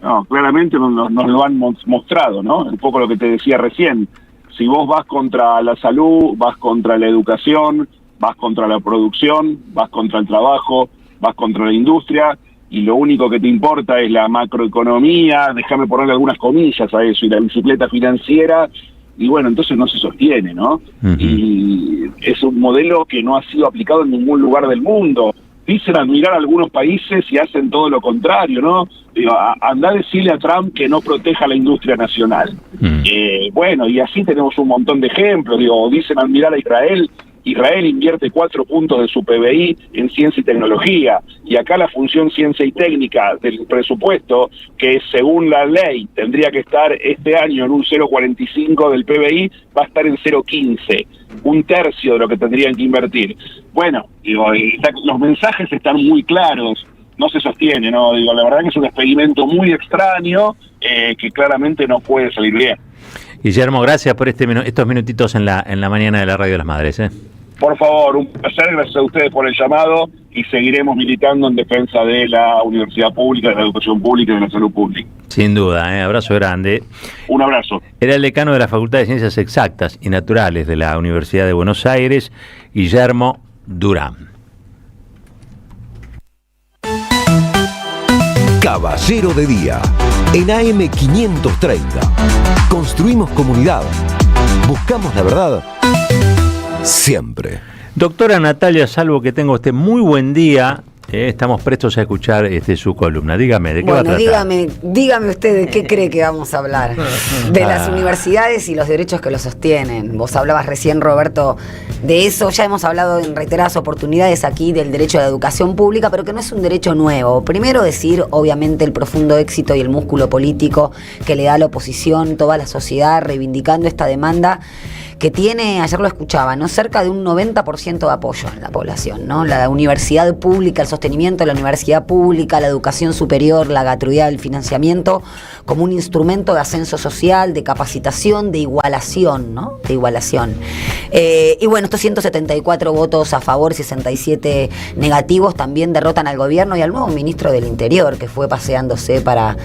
No, claramente nos lo han mostrado, ¿no? Un poco lo que te decía recién. Si vos vas contra la salud, vas contra la educación, vas contra la producción, vas contra el trabajo, vas contra la industria, y lo único que te importa es la macroeconomía, déjame ponerle algunas comillas a eso, y la bicicleta financiera, y bueno, entonces no se sostiene, ¿no? Y es un modelo que no ha sido aplicado en ningún lugar del mundo. dicen admirar a algunos países y hacen todo lo contrario, ¿no? Digo, andá a decirle a Trump que no proteja la industria nacional. Bueno, y así tenemos un montón de ejemplos. Digo, dicen admirar a Israel. Israel invierte 4 puntos de su PBI en ciencia y tecnología, y acá la función ciencia y técnica del presupuesto, que según la ley tendría que estar este año en un 0,45 del PBI, va a estar en 0,15, un tercio de lo que tendrían que invertir. Bueno, digo, los mensajes están muy claros, no se sostiene, ¿no? Digo, la verdad que es un experimento muy extraño que claramente no puede salir bien. Guillermo, gracias por estos minutitos en la mañana de la Radio de las Madres. Por favor, un placer, gracias a ustedes por el llamado y seguiremos militando en defensa de la universidad pública, de la educación pública y de la salud pública. Sin duda, abrazo grande. Un abrazo. Era el decano de la Facultad de Ciencias Exactas y Naturales de la Universidad de Buenos Aires, Guillermo Durán. Caballero de Día, en AM 530. Construimos comunidad. Buscamos la verdad siempre. Doctora Natalia Salvo, que tenga usted muy buen día. Estamos prestos a escuchar su columna. Dígame, ¿de qué va a tratar? Dígame usted de qué cree que vamos a hablar. De las universidades y los derechos que los sostienen. Vos hablabas recién, Roberto, de eso. Ya hemos hablado en reiteradas oportunidades aquí del derecho a la educación pública, pero que no es un derecho nuevo. Primero decir, obviamente, el profundo éxito y el músculo político que le da a la oposición, toda la sociedad, reivindicando esta demanda que tiene, ayer lo escuchaba, ¿no?, cerca de un 90% de apoyo en la población, ¿no? La universidad pública, el sostenimiento de la universidad pública, la educación superior, la gratuidad del financiamiento como un instrumento de ascenso social, de capacitación, de igualación, ¿no? De igualación. Y bueno, estos 174 votos a favor, 67 negativos, también derrotan al gobierno y al nuevo ministro del Interior, que fue paseándose para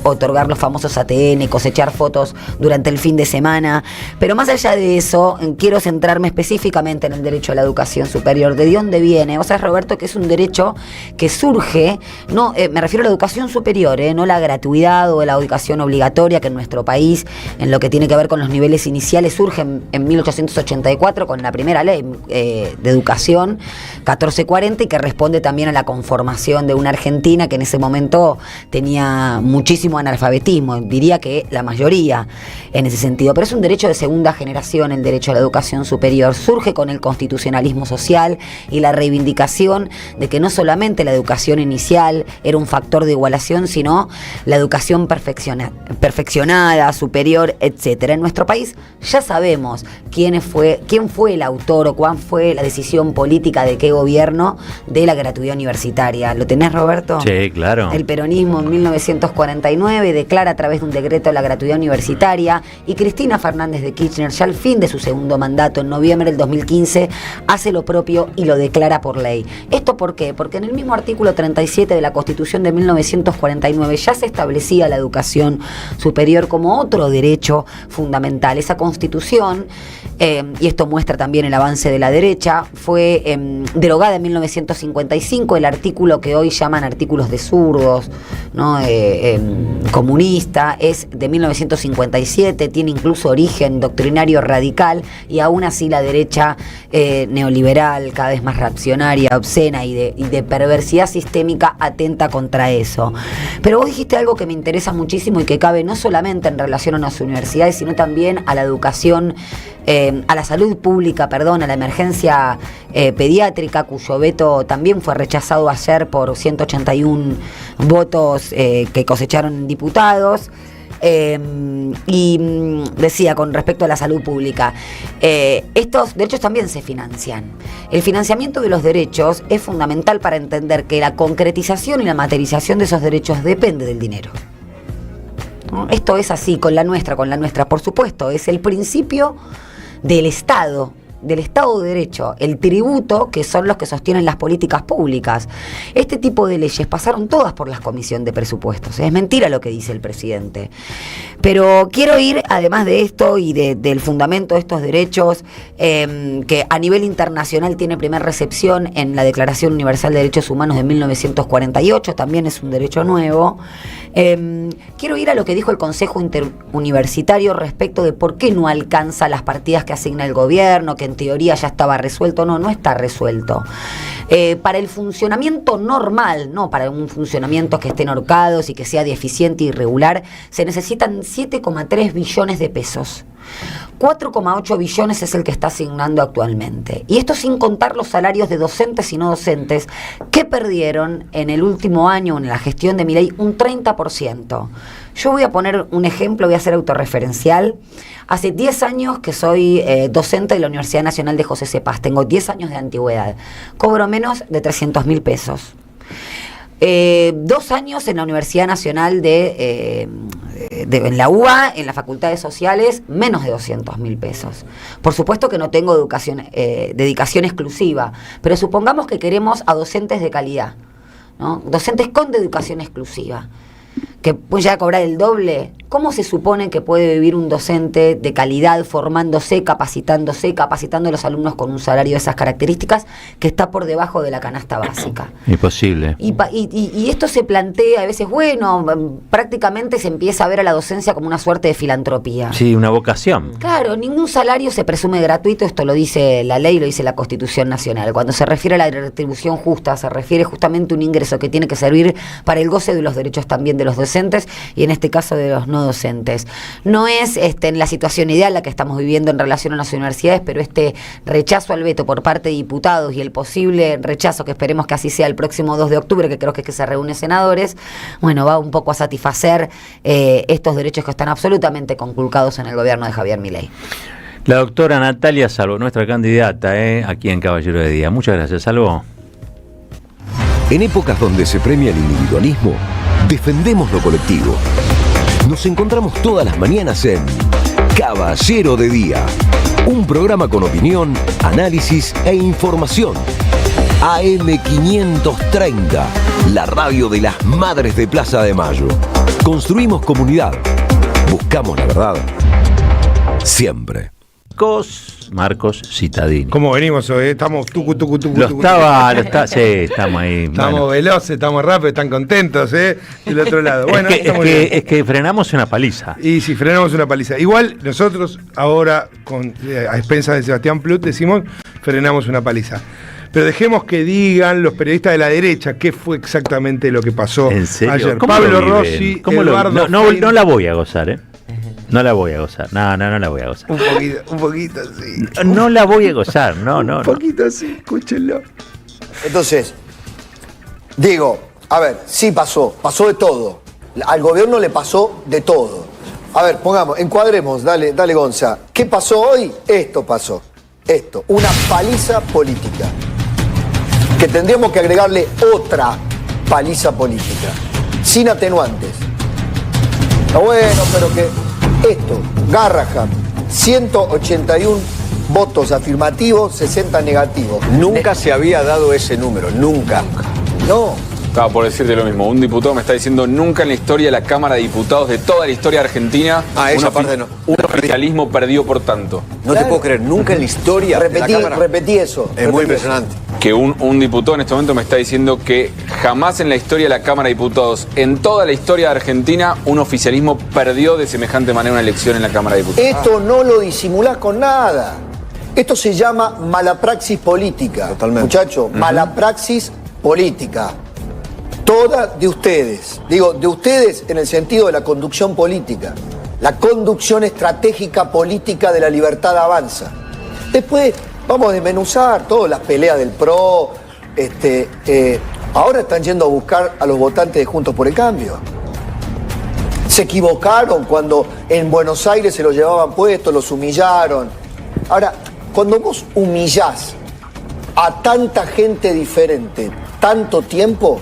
otorgar los famosos ATN, cosechar fotos durante el fin de semana. Pero más allá de eso, quiero centrarme específicamente en el derecho a la educación superior. ¿De dónde viene? O sea, Roberto, que es un derecho que surge, no, me refiero a la educación superior, no la gratuidad o la educación obligatoria, que en nuestro país, en lo que tiene que ver con los niveles iniciales, surge en 1884 con la primera ley de educación 1440, y que responde también a la conformación de una Argentina que en ese momento tenía muchísimo analfabetismo, diría que la mayoría en ese sentido, pero es un derecho de segunda generación. El derecho a la educación superior surge con el constitucionalismo social y la reivindicación de que no solamente la educación inicial era un factor de igualación, sino la educación perfeccionada, superior, etcétera. En nuestro país ya sabemos quién fue el autor o cuál fue la decisión política de qué gobierno de la gratuidad universitaria. ¿Lo tenés, Roberto? Sí, claro. El peronismo en 1949 declara a través de un decreto la gratuidad universitaria, y Cristina Fernández de Kirchner, ya al fin de su segundo mandato, en noviembre del 2015, hace lo propio y lo declara por ley. ¿Esto por qué? Porque en el mismo artículo 37 de la Constitución de 1949 ya se establecía la educación superior como otro derecho fundamental. Esa Constitución, y esto muestra también el avance de la derecha, fue derogada en 1955, el artículo que hoy llaman artículos de zurdos, ¿no? Comunista, es de 1957, tiene incluso origen doctrinario radical, y aún así la derecha neoliberal, cada vez más reaccionaria, obscena y de perversidad sistémica, atenta contra eso. Pero vos dijiste algo que me interesa muchísimo y que cabe no solamente en relación a las universidades, sino también a la educación, a la salud pública, a la emergencia pediátrica, cuyo veto también fue rechazado ayer por 181 votos que cosecharon diputados. Y decía, con respecto a la salud pública, estos derechos también se financian. El financiamiento de los derechos es fundamental para entender que la concretización y la materialización de esos derechos depende del dinero, ¿no? Esto es así con la nuestra, por supuesto, es el principio del Estado de Derecho, el tributo, que son los que sostienen las políticas públicas. Este tipo de leyes pasaron todas por la Comisión de Presupuestos. Es mentira lo que dice el presidente. Pero quiero ir, además de esto y del fundamento de estos derechos, que a nivel internacional tiene primera recepción en la Declaración Universal de Derechos Humanos de 1948, también es un derecho nuevo. Quiero ir a lo que dijo el Consejo Interuniversitario respecto de por qué no alcanza las partidas que asigna el gobierno, que en teoría ya estaba resuelto. No está resuelto. Para el funcionamiento normal, no para un funcionamiento que estén horcados y que sea deficiente y irregular, se necesitan 7,3 billones de pesos. 4,8 billones es el que está asignando actualmente. Y esto sin contar los salarios de docentes y no docentes que perdieron en el último año, en la gestión de Milei, un 30%. Yo voy a poner un ejemplo, voy a ser autorreferencial. Hace 10 años que soy docente de la Universidad Nacional de José C. Paz. Tengo 10 años de antigüedad. Cobro menos de 300.000 pesos. 2 años en la Universidad Nacional en la UBA, en la Facultad de Sociales, menos de 200.000 pesos. Por supuesto que no tengo dedicación exclusiva, pero supongamos que queremos a docentes de calidad, ¿no? Docentes con dedicación exclusiva, que pueden ya cobrar el doble. ¿Cómo se supone que puede vivir un docente de calidad formándose, capacitando a los alumnos con un salario de esas características que está por debajo de la canasta básica? Imposible. Y esto se plantea a veces, bueno, prácticamente se empieza a ver a la docencia como una suerte de filantropía. Sí, una vocación. Claro, ningún salario se presume gratuito, esto lo dice la ley, lo dice la Constitución Nacional. Cuando se refiere a la retribución justa, se refiere justamente a un ingreso que tiene que servir para el goce de los derechos también de los docentes y en este caso de los no docentes. No es en la situación ideal la que estamos viviendo en relación a las universidades, pero este rechazo al veto por parte de diputados y el posible rechazo, que esperemos que así sea el próximo 2 de octubre, que creo que es que se reúnen senadores, bueno, va un poco a satisfacer estos derechos que están absolutamente conculcados en el gobierno de Javier Milei. La doctora Natalia Salvo, nuestra candidata aquí en Caballero de Día. Muchas gracias, Salvo. En épocas donde se premia el individualismo, defendemos lo colectivo. Nos encontramos todas las mañanas en Caballero de Día, un programa con opinión, análisis e información. AM530, la radio de las madres de Plaza de Mayo. Construimos comunidad. Buscamos la verdad. Siempre. Marcos Citadini. ¿Cómo venimos hoy? Estamos sí, estamos ahí. Estamos veloces, estamos rápidos, están contentos, del otro lado. Bueno, es que frenamos una paliza. Y si frenamos una paliza. Igual nosotros ahora, a expensas de Sebastián Plut, decimos frenamos una paliza. Pero dejemos que digan los periodistas de la derecha qué fue exactamente lo que pasó ayer. Pablo Rossi, Eduardo no la voy a gozar, No la voy a gozar. No la voy a gozar. Un poquito así. No la voy a gozar, no. Un poquito así, escúchenlo. Entonces, digo, a ver, sí pasó de todo. Al gobierno le pasó de todo. A ver, encuadremos, dale Gonza. ¿Qué pasó hoy? Esto pasó. Una paliza política. Que tendríamos que agregarle otra paliza política. Sin atenuantes. Está bueno, pero que... Garrahan, 181 votos afirmativos, 60 negativos. Nunca se había dado ese número, nunca. No. Estaba por decirte lo mismo. Un diputado me está diciendo nunca en la historia de la Cámara de Diputados de toda la historia argentina esa parte no. Un oficialismo perdió por tanto. No te puedo creer, nunca en la historia de la Cámara. Repetí eso. Es muy impresionante. Que un diputado en este momento me está diciendo que jamás en la historia de la Cámara de Diputados, en toda la historia de Argentina, un oficialismo perdió de semejante manera una elección en la Cámara de Diputados. Esto no lo disimulás con nada. Esto se llama mala praxis política. Totalmente. Muchachos, mala praxis política. Toda de ustedes. Digo, de ustedes en el sentido de la conducción política. La conducción estratégica política de La Libertad Avanza. Después vamos a desmenuzar todas las peleas del PRO. Ahora están yendo a buscar a los votantes de Juntos por el Cambio. Se equivocaron cuando en Buenos Aires se los llevaban puestos, los humillaron. Ahora, cuando vos humillás a tanta gente diferente tanto tiempo,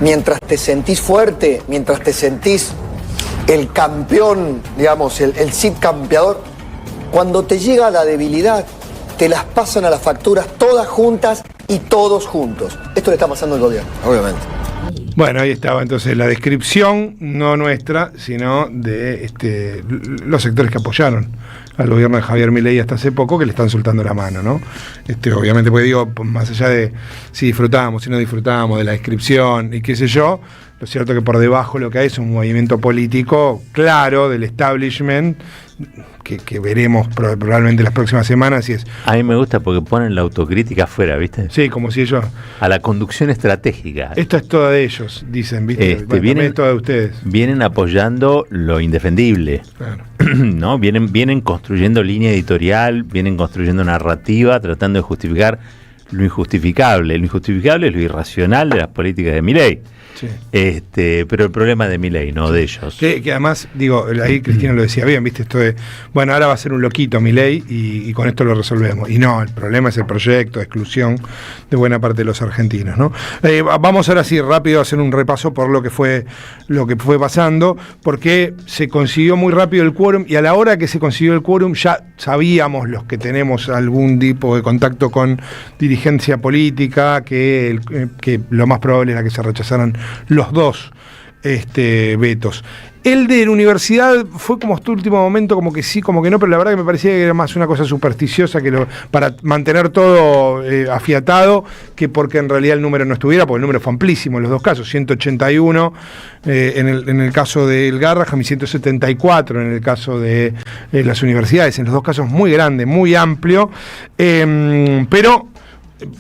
mientras te sentís fuerte, mientras te sentís el campeón, digamos, el Cid campeador, cuando te llega la debilidad, te las pasan a las facturas todas juntas y todos juntos. Esto le está pasando al gobierno, obviamente. Bueno, ahí estaba entonces la descripción, no nuestra, sino de los sectores que apoyaron al gobierno de Javier Milei hasta hace poco, que le están soltando la mano, ¿no? Obviamente, pues digo, más allá de si disfrutamos, si no disfrutamos de la descripción y qué sé yo, lo cierto que por debajo lo que hay es un movimiento político claro del establishment que veremos probablemente las próximas semanas. Y es, a mí me gusta porque ponen la autocrítica afuera, ¿viste? Sí, como si ellos... A la conducción estratégica. Esto es toda de ellos, dicen, ¿viste? Vienen, es toda de ustedes. Vienen apoyando lo indefendible. Claro. ¿No? Vienen construyendo línea editorial, vienen construyendo narrativa, tratando de justificar lo injustificable. Lo injustificable es lo irracional de las políticas de Milei. Sí. Pero el problema es de Milei, no de ellos. Que además, digo, ahí Cristina lo decía bien, ¿viste? Esto de, bueno, ahora va a ser un loquito Milei y con esto lo resolvemos. Y no, el problema es el proyecto de exclusión de buena parte de los argentinos, ¿no? Vamos ahora sí rápido a hacer un repaso por lo que fue pasando, porque se consiguió muy rápido el quórum, y a la hora que se consiguió el quórum ya sabíamos, los que tenemos algún tipo de contacto con dirigencia política, que lo más probable era que se rechazaran los dos vetos. El de la universidad fue como este último momento, como que sí, como que no, pero la verdad que me parecía que era más una cosa supersticiosa para mantener todo afiatado, que porque en realidad el número no estuviera, porque el número fue amplísimo en los dos casos, 181 en el caso del Garrahan y 174 en el caso de las universidades, en los dos casos muy grande, muy amplio, pero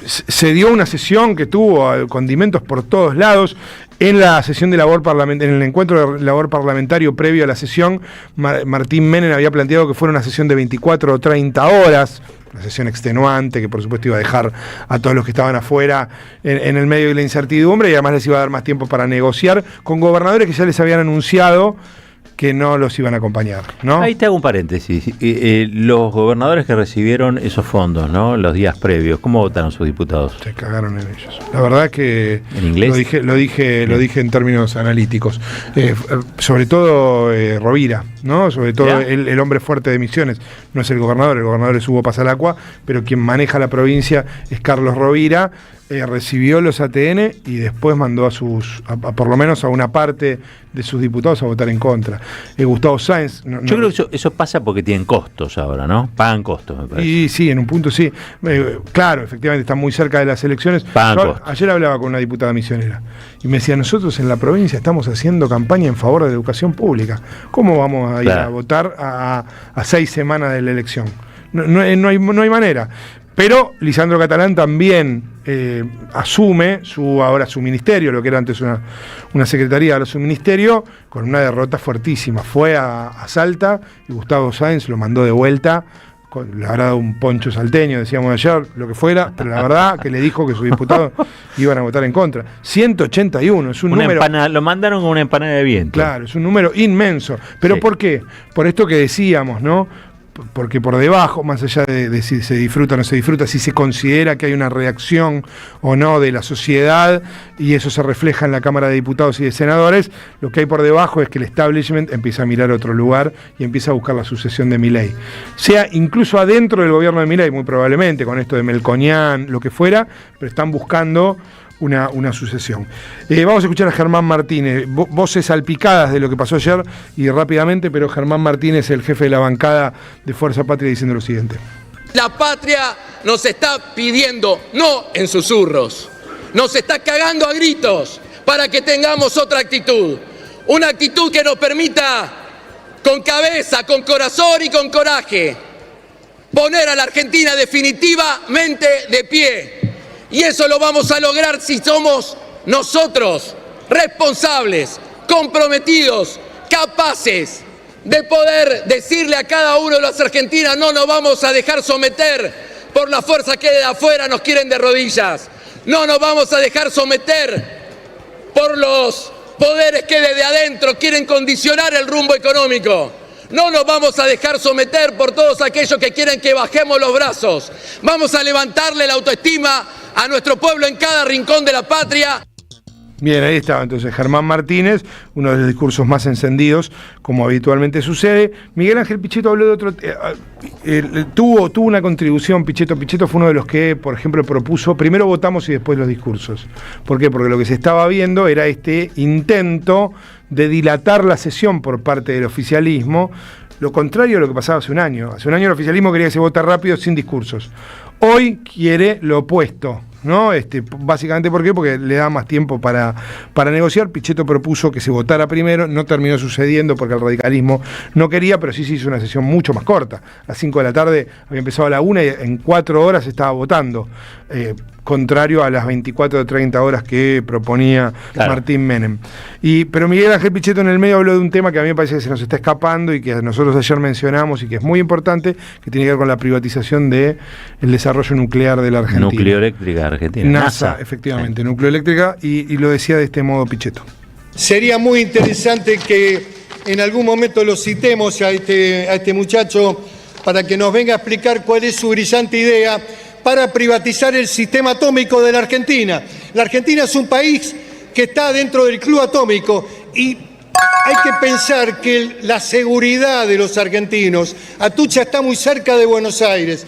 se dio una sesión que tuvo condimentos por todos lados. En la sesión de labor parlamentaria, en el encuentro de labor parlamentario previo a la sesión, Martín Menem había planteado que fuera una sesión de 24 o 30 horas, una sesión extenuante que por supuesto iba a dejar a todos los que estaban afuera en el medio de la incertidumbre, y además les iba a dar más tiempo para negociar con gobernadores que ya les habían anunciado que no los iban a acompañar, ¿no? Ahí te hago un paréntesis. Los gobernadores que recibieron esos fondos, ¿no? Los días previos, ¿cómo votaron sus diputados? Se cagaron en ellos. La verdad es que ¿en inglés? Lo dije en términos analíticos. Sobre todo Rovira, ¿no? Sobre todo el hombre fuerte de Misiones. No es el gobernador es Hugo Pasalacua, pero quien maneja la provincia es Carlos Rovira. Recibió los ATN y después mandó a por lo menos a una parte de sus diputados a votar en contra. Gustavo Sáenz... Yo creo que eso pasa porque tienen costos ahora, ¿no? Pagan costos, me parece. Y sí, en un punto sí. Claro, efectivamente, están muy cerca de las elecciones. Ayer hablaba con una diputada misionera y me decía, nosotros en la provincia estamos haciendo campaña en favor de la educación pública. ¿Cómo vamos a ir a votar a 6 semanas de la elección? No hay manera. Pero Lisandro Catalán también asume ahora su ministerio, lo que era antes una secretaría, ahora su ministerio, con una derrota fuertísima. Fue a Salta y Gustavo Sáenz lo mandó de vuelta. Le habrá dado un poncho salteño, decíamos ayer, lo que fuera, pero la verdad que le dijo que sus diputados iban a votar en contra. 181, es un número... lo mandaron con una empanada de viento. Claro, es un número inmenso. ¿Pero por qué? Por esto que decíamos, ¿no? Porque por debajo, más allá de si se disfruta o no se disfruta, si se considera que hay una reacción o no de la sociedad, y eso se refleja en la Cámara de Diputados y de Senadores, lo que hay por debajo es que el establishment empieza a mirar a otro lugar y empieza a buscar la sucesión de Milei. Sea incluso adentro del gobierno de Milei, muy probablemente, con esto de Melconian, lo que fuera, pero están buscando una sucesión. Vamos a escuchar a Germán Martínez, voces salpicadas de lo que pasó ayer y rápidamente, pero Germán Martínez, el jefe de la bancada de Fuerza Patria, diciendo lo siguiente. La patria nos está pidiendo, no en susurros, nos está cagando a gritos para que tengamos otra actitud. Una actitud que nos permita, con cabeza, con corazón y con coraje, poner a la Argentina definitivamente de pie. Y eso lo vamos a lograr si somos nosotros responsables, comprometidos, capaces de poder decirle a cada uno de los argentinos: no nos vamos a dejar someter por la fuerza que de afuera nos quieren de rodillas. No nos vamos a dejar someter por los poderes que desde adentro quieren condicionar el rumbo económico. No nos vamos a dejar someter por todos aquellos que quieren que bajemos los brazos. Vamos a levantarle la autoestima a nuestro pueblo en cada rincón de la patria. Bien, ahí estaba entonces Germán Martínez, uno de los discursos más encendidos, como habitualmente sucede. Miguel Ángel Pichetto habló de otro... tuvo una contribución, Pichetto fue uno de los que, por ejemplo, propuso, primero votamos y después los discursos. ¿Por qué? Porque lo que se estaba viendo era este intento de dilatar la sesión por parte del oficialismo, lo contrario a lo que pasaba hace un año. Hace un año el oficialismo quería que se vote rápido sin discursos. Hoy quiere lo opuesto, ¿no? Básicamente, ¿por qué? Porque le da más tiempo para negociar. Pichetto propuso que se votara primero, no terminó sucediendo porque el radicalismo no quería, pero sí se hizo una sesión mucho más corta. A las 5 de la tarde había empezado a la 1 y en 4 horas se estaba votando, contrario a las 24 o 30 horas que proponía Martín Menem. Pero Miguel Ángel Pichetto en el medio habló de un tema que a mí me parece que se nos está escapando y que nosotros ayer mencionamos y que es muy importante, que tiene que ver con la privatización del desarrollo nuclear de la Argentina. Nucleoeléctrica Argentina. NASA, efectivamente, nucleoeléctrica, y lo decía de este modo Pichetto. Sería muy interesante que en algún momento lo citemos a este muchacho para que nos venga a explicar cuál es su brillante idea para privatizar el sistema atómico de la Argentina. La Argentina es un país que está dentro del club atómico y hay que pensar que la seguridad de los argentinos, Atucha está muy cerca de Buenos Aires.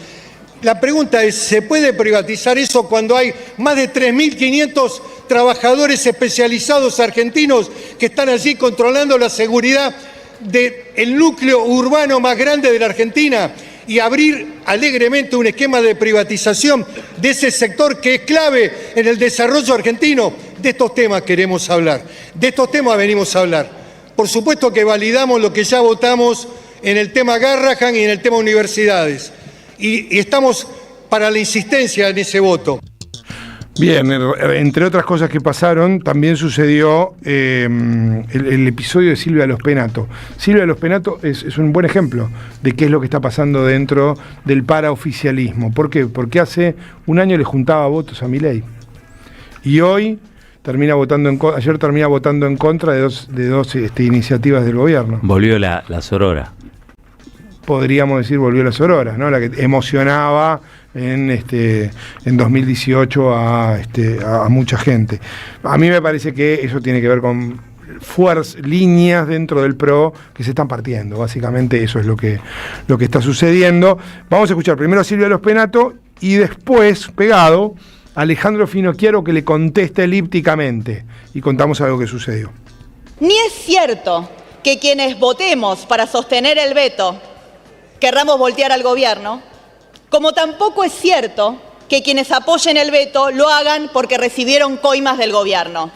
La pregunta es, ¿se puede privatizar eso cuando hay más de 3.500 trabajadores especializados argentinos que están allí controlando la seguridad del núcleo urbano más grande de la Argentina? Y abrir alegremente un esquema de privatización de ese sector que es clave en el desarrollo argentino. De estos temas queremos hablar, de estos temas venimos a hablar. Por supuesto que validamos lo que ya votamos en el tema Garrahan y en el tema universidades. Y estamos para la insistencia en ese voto. Bien, entre otras cosas que pasaron, también sucedió el episodio de Silvia Los Penato. Silvia Los Penato es un buen ejemplo de qué es lo que está pasando dentro del paraoficialismo. ¿Por qué? Porque hace un año le juntaba votos a Milei. Y hoy ayer termina votando en contra de dos iniciativas del gobierno. Volvió la Sorora. Podríamos decir, volvió la Sorora, ¿no? La que emocionaba en 2018 a mucha gente. A mí me parece que eso tiene que ver con líneas dentro del PRO que se están partiendo. Básicamente eso es lo que está sucediendo. Vamos a escuchar primero a Silvia Los Penato y después, pegado, a Alejandro Finocchiaro, que le contesta elípticamente y contamos algo que sucedió. Ni es cierto que quienes votemos para sostener el veto querramos voltear al gobierno, como tampoco es cierto que quienes apoyen el veto lo hagan porque recibieron coimas del gobierno.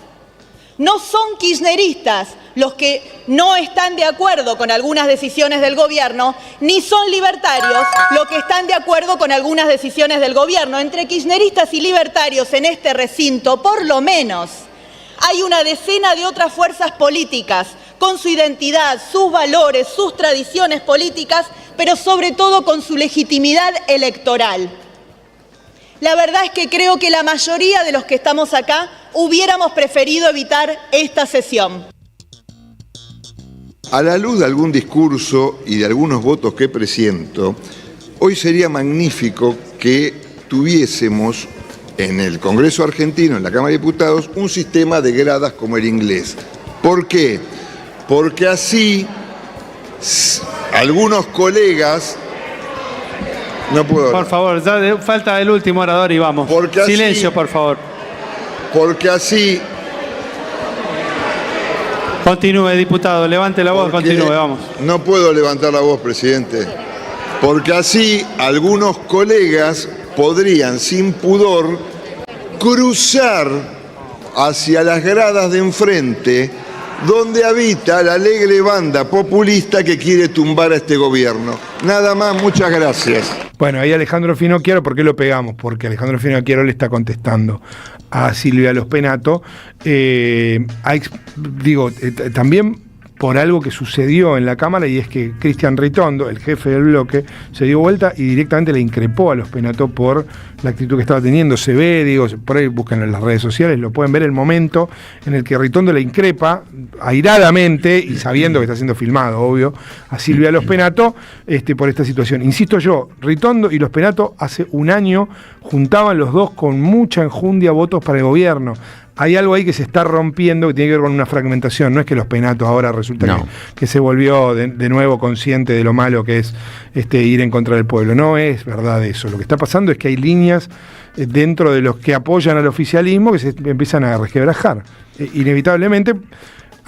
No son kirchneristas los que no están de acuerdo con algunas decisiones del gobierno, ni son libertarios los que están de acuerdo con algunas decisiones del gobierno. Entre kirchneristas y libertarios en este recinto, por lo menos, hay una decena de otras fuerzas políticas con su identidad, sus valores, sus tradiciones políticas, pero sobre todo con su legitimidad electoral. La verdad es que creo que la mayoría de los que estamos acá hubiéramos preferido evitar esta sesión. A la luz de algún discurso y de algunos votos que presiento, hoy sería magnífico que tuviésemos en el Congreso argentino, en la Cámara de Diputados, un sistema de gradas como el inglés. ¿Por qué? Porque así algunos colegas... No puedo. Por favor, ya falta el último orador y vamos. Silencio, por favor. Porque así... Continúe, diputado, levante la voz, continúe, vamos. No puedo levantar la voz, presidente. Porque así algunos colegas podrían, sin pudor, cruzar hacia las gradas de enfrente, donde habita la alegre banda populista que quiere tumbar a este gobierno. Nada más, muchas gracias. Bueno, ahí Alejandro Finocchiaro, ¿por qué lo pegamos? Porque Alejandro Finocchiaro le está contestando a Silvia Los Penato. También por algo que sucedió en la Cámara, y es que Cristian Ritondo, el jefe del bloque, se dio vuelta y directamente le increpó a Los Penato por la actitud que estaba teniendo. Se ve, por ahí buscan en las redes sociales, lo pueden ver el momento en el que Ritondo le increpa airadamente y sabiendo que está siendo filmado, obvio, a Silvia Los Penato por esta situación. Insisto yo, Ritondo y Los Penato hace un año juntaban los dos con mucha enjundia votos para el gobierno. Hay algo ahí que se está rompiendo que tiene que ver con una fragmentación. No es que Los Penato ahora resulta que se volvió de nuevo consciente de lo malo que es ir en contra del pueblo. No es verdad eso. Lo que está pasando es que hay líneas dentro de los que apoyan al oficialismo que se empiezan a resquebrajar. Inevitablemente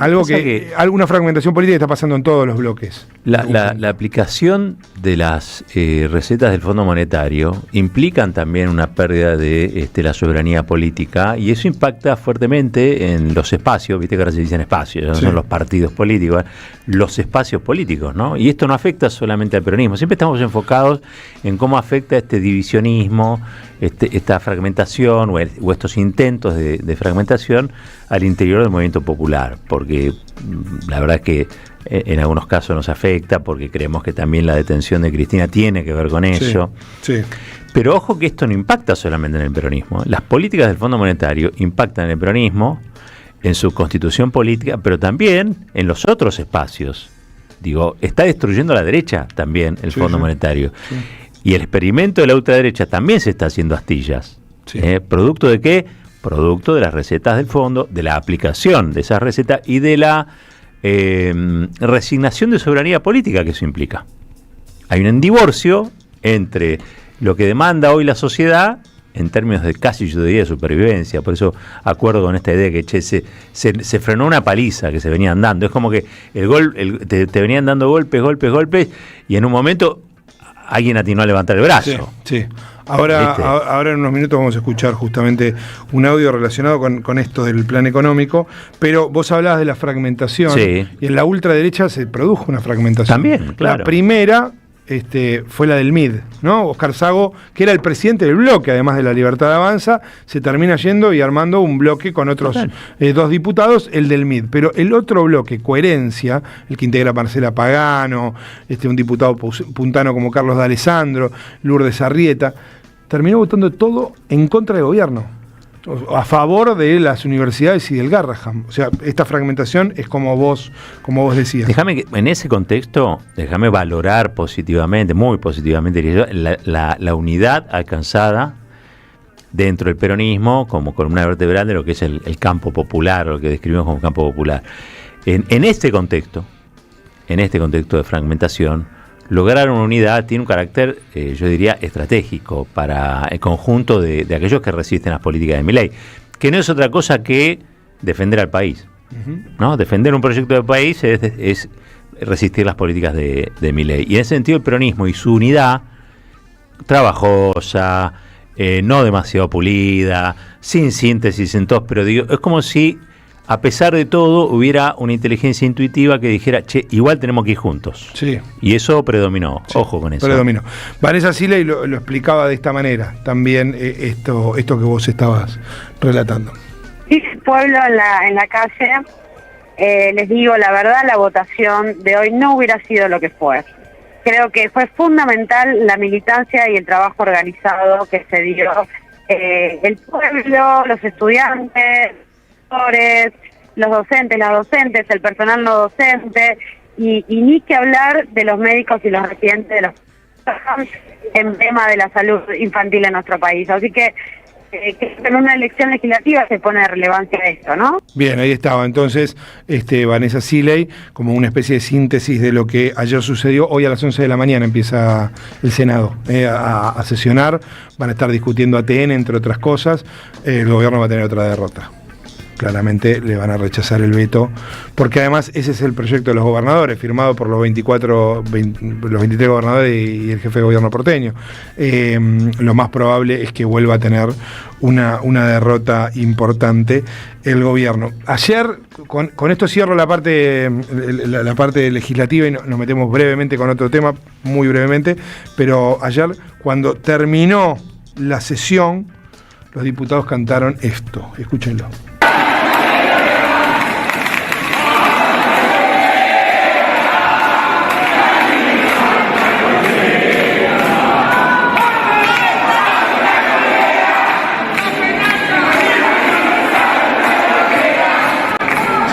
Alguna fragmentación política está pasando en todos los bloques. La aplicación de las recetas del Fondo Monetario implican también una pérdida de la soberanía política, y eso impacta fuertemente en los espacios, viste que ahora se dicen espacios, no son los partidos políticos, los espacios políticos, ¿no? Y esto no afecta solamente al peronismo, siempre estamos enfocados en cómo afecta este divisionismo, esta fragmentación o estos intentos de fragmentación al interior del movimiento popular, porque la verdad es que en algunos casos nos afecta, porque creemos que también la detención de Cristina tiene que ver con eso. Sí. Pero ojo que esto no impacta solamente en el peronismo. Las políticas del Fondo Monetario impactan en el peronismo, en su constitución política, pero también en los otros espacios. Digo, está destruyendo a la derecha también el Fondo Monetario. Sí. Y el experimento de la ultraderecha también se está haciendo astillas. Sí. ¿Producto de qué? Producto de las recetas del fondo, de la aplicación de esas recetas y de la resignación de soberanía política que eso implica. Hay un divorcio entre lo que demanda hoy la sociedad en términos de casi, yo diría, de supervivencia. Por eso acuerdo con esta idea que se frenó una paliza que se venían dando. Es como que te venían dando golpes, y en un momento alguien atinó a levantar el brazo. Sí. Ahora en unos minutos vamos a escuchar justamente un audio relacionado con esto del plan económico, pero vos hablabas de la fragmentación, y en la ultraderecha se produjo una fragmentación. También, claro. La primera fue la del MID, ¿no? Oscar Sago, que era el presidente del bloque, además de la Libertad Avanza, se termina yendo y armando un bloque con otros dos diputados, el del MID. Pero el otro bloque, Coherencia, el que integra Marcela Pagano, un diputado puntano como Carlos D'Alessandro, Lourdes Arrieta, terminó votando todo en contra del gobierno, a favor de las universidades y del Garrahan. O sea, esta fragmentación es como vos decías. Déjame que en ese contexto, valorar positivamente, muy positivamente, la unidad alcanzada dentro del peronismo como columna vertebral de lo que es el campo popular, lo que describimos como campo popular. En este contexto de fragmentación, lograr una unidad tiene un carácter, yo diría, estratégico para el conjunto de aquellos que resisten las políticas de Milei, que no es otra cosa que defender al país. ¿No? Defender un proyecto de país es resistir las políticas de Milei. Y en ese sentido el peronismo y su unidad trabajosa, no demasiado pulida, sin síntesis en tos, pero digo, es como si a pesar de todo hubiera una inteligencia intuitiva que dijera, igual tenemos que ir juntos. Sí. Y eso predominó. Ojo con eso. Predominó. Vanessa Siley lo explicaba de esta manera también, esto que vos estabas relatando. Sí, pueblo en la calle, les digo la verdad, la votación de hoy no hubiera sido lo que fue. Creo que fue fundamental la militancia y el trabajo organizado que se dio. El pueblo, los estudiantes, los docentes, las docentes, el personal no docente, y ni que hablar de los médicos y los residentes de los emblema de la salud infantil en nuestro país. Así que en una elección legislativa se pone de relevancia esto, ¿no? Bien, ahí estaba entonces Vanessa Siley como una especie de síntesis de lo que ayer sucedió. Hoy a las 11 de la mañana empieza el Senado a sesionar, van a estar discutiendo ATN, entre otras cosas. El gobierno va a tener otra derrota. Claramente le van a rechazar el veto, porque además ese es el proyecto de los gobernadores, firmado por los 23 gobernadores y el jefe de gobierno porteño. Lo más probable es que vuelva a tener una derrota importante el gobierno. Ayer, con esto cierro la parte legislativa y nos metemos brevemente con otro tema, muy brevemente, pero ayer, cuando terminó la sesión, los diputados cantaron esto, escúchenlo.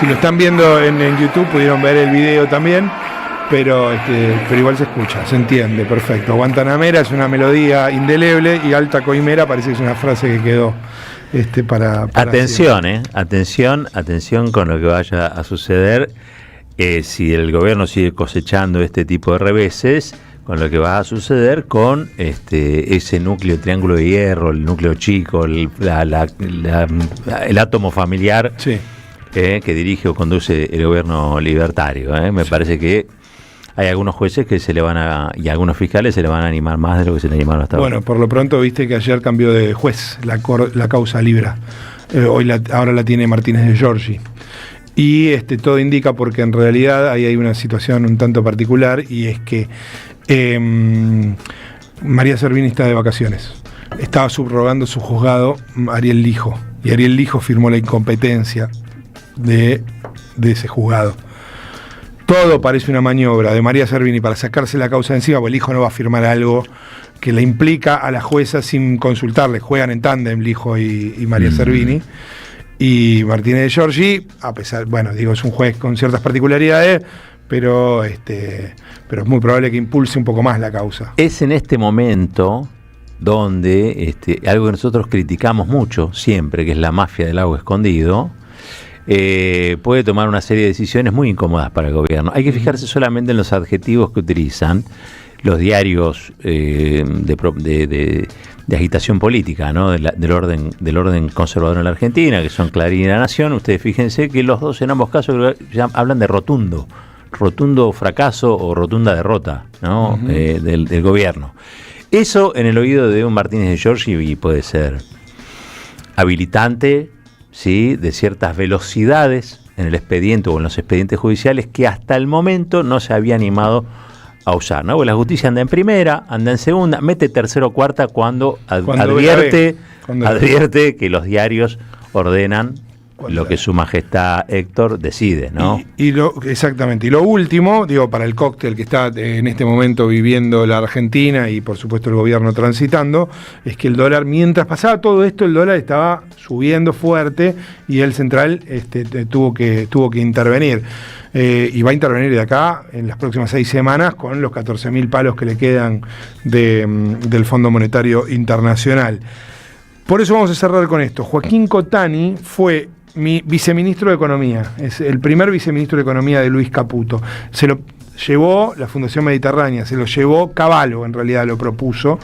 Si lo están viendo en YouTube, pudieron ver el video también, pero igual se escucha, se entiende, perfecto. Guantanamera es una melodía indeleble y Alta Coimera parece que es una frase que quedó para atención, atención con lo que vaya a suceder. Si el gobierno sigue cosechando este tipo de reveses, con lo que va a suceder con ese núcleo triángulo de hierro, el núcleo chico, el átomo familiar. Sí. que dirige o conduce el gobierno libertario. Me parece que hay algunos jueces que y algunos fiscales se le van a animar más de lo que se le animaron hasta ahora. Bueno, por lo pronto viste que ayer cambió de juez la causa Libra. Ahora la tiene Martínez de Giorgi. Y todo indica, porque en realidad ahí hay una situación un tanto particular, y es que María Servini está de vacaciones. Estaba subrogando su juzgado Ariel Lijo, y Ariel Lijo firmó la incompetencia de ese juzgado. Todo parece una maniobra de María Servini para sacarse la causa de encima, porque el hijo no va a firmar algo que le implica a la jueza sin consultarle. Juegan en tándem Lijo y María Servini. Y Martínez de Giorgi, a pesar, es un juez con ciertas particularidades, pero es muy probable que impulse un poco más la causa. Es en este momento donde algo que nosotros criticamos mucho siempre, que es la mafia del agua escondido, puede tomar una serie de decisiones muy incómodas para el gobierno. Hay que fijarse solamente en los adjetivos que utilizan los diarios de agitación política, ¿no? del orden conservador en la Argentina, que son Clarín y La Nación. Ustedes fíjense que los dos en ambos casos ya hablan de rotundo fracaso o rotunda derrota, ¿no? del gobierno. Eso en el oído de un Martínez de Giorgi puede ser habilitante, ¿sí?, de ciertas velocidades en el expediente o en los expedientes judiciales que hasta el momento no se había animado a usar, ¿no? Porque la justicia anda en primera, anda en segunda, mete tercera o cuarta cuando advierte que los diarios ordenan lo que su majestad Héctor decide, ¿no? Exactamente. Y lo último, para el cóctel que está en este momento viviendo la Argentina y por supuesto el gobierno transitando, es que el dólar, mientras pasaba todo esto, el dólar estaba subiendo fuerte y el central tuvo que intervenir. Y va a intervenir de acá en las próximas 6 semanas con los 14.000 palos que le quedan del Fondo Monetario Internacional. Por eso vamos a cerrar con esto. Joaquín Cotani fue mi viceministro de Economía, es el primer viceministro de Economía de Luis Caputo. Se lo llevó la Fundación Mediterránea, se lo llevó Cavallo, en realidad lo propuso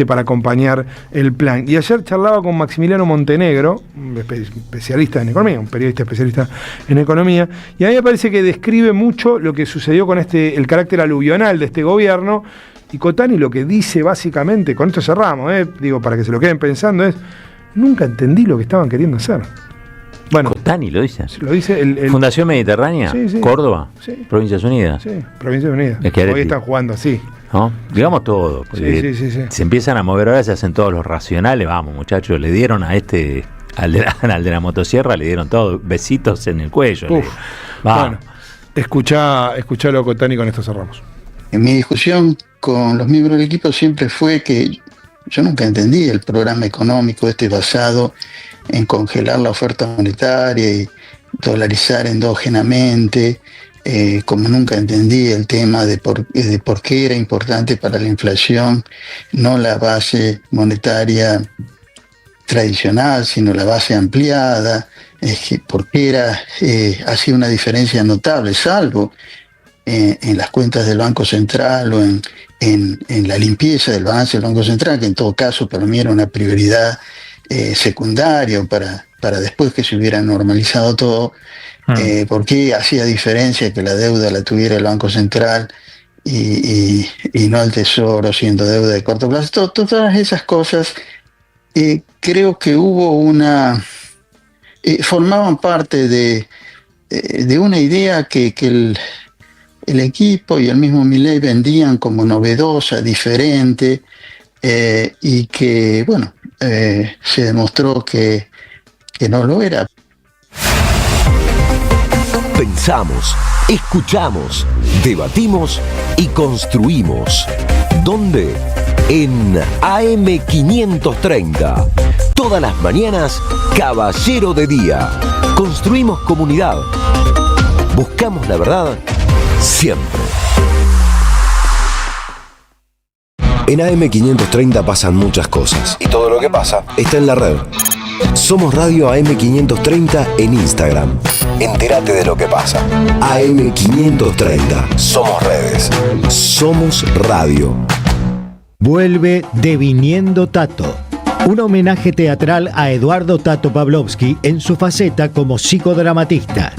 para acompañar el plan. Y ayer charlaba con Maximiliano Montenegro, especialista en economía, un periodista especialista en economía, y a mí me parece que describe mucho lo que sucedió con el carácter aluvional de este gobierno. Y Cotani lo que dice básicamente, con esto cerramos, para que se lo queden pensando, es: nunca entendí lo que estaban queriendo hacer. Bueno, Cotani lo dice. Lo dice Fundación Mediterránea, sí. Córdoba, sí. Provincias Unidas. Sí, Provincias Unidas. Hoy están jugando así. ¿No? Digamos todo. Sí. Se empiezan a mover ahora, se hacen todos los racionales. Vamos, muchachos, le dieron a al de la motosierra, le dieron todos besitos en el cuello. Bueno, escuchalo Cotani, con esto cerramos. En mi discusión con los miembros del equipo siempre fue que yo nunca entendí el programa económico basado en congelar la oferta monetaria y dolarizar endógenamente, como nunca entendí el tema de por qué era importante para la inflación no la base monetaria tradicional, sino la base ampliada, por qué hacía una diferencia notable, salvo en las cuentas del Banco Central o en la limpieza del balance del Banco Central, que en todo caso para mí era una prioridad secundaria para después que se hubiera normalizado todo, porque hacía diferencia que la deuda la tuviera el Banco Central y no el Tesoro, siendo deuda de corto plazo. Todas esas cosas creo que hubo formaban parte de una idea que el equipo y el mismo Milei vendían como novedosa, diferente, y que, se demostró que no lo era. Pensamos, escuchamos, debatimos y construimos. ¿Dónde? En AM530. Todas las mañanas, Caballero de Día. Construimos comunidad. Buscamos la verdad siempre. En AM530 pasan muchas cosas. Y todo lo que pasa está en la red. Somos Radio AM530 en Instagram. Entérate de lo que pasa. AM530. Somos redes. Somos radio. Vuelve Deviniendo Tato. Un homenaje teatral a Eduardo Tato Pavlovsky en su faceta como psicodramatista.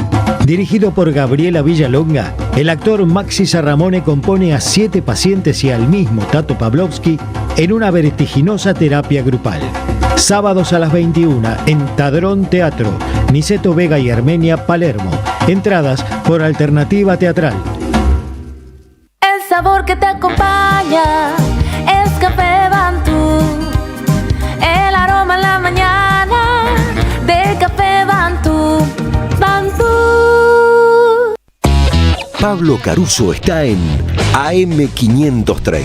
Dirigido por Gabriela Villalonga, el actor Maxi Sarramone compone a 7 pacientes y al mismo Tato Pavlovsky en una vertiginosa terapia grupal. Sábados a las 21 en Tadrón Teatro, Niceto Vega y Armenia, Palermo. Entradas por Alternativa Teatral. El sabor que te acompaña es Café Bantú. El aroma en la mañana de Café Bantú. Bantú. Pablo Caruso está en AM530.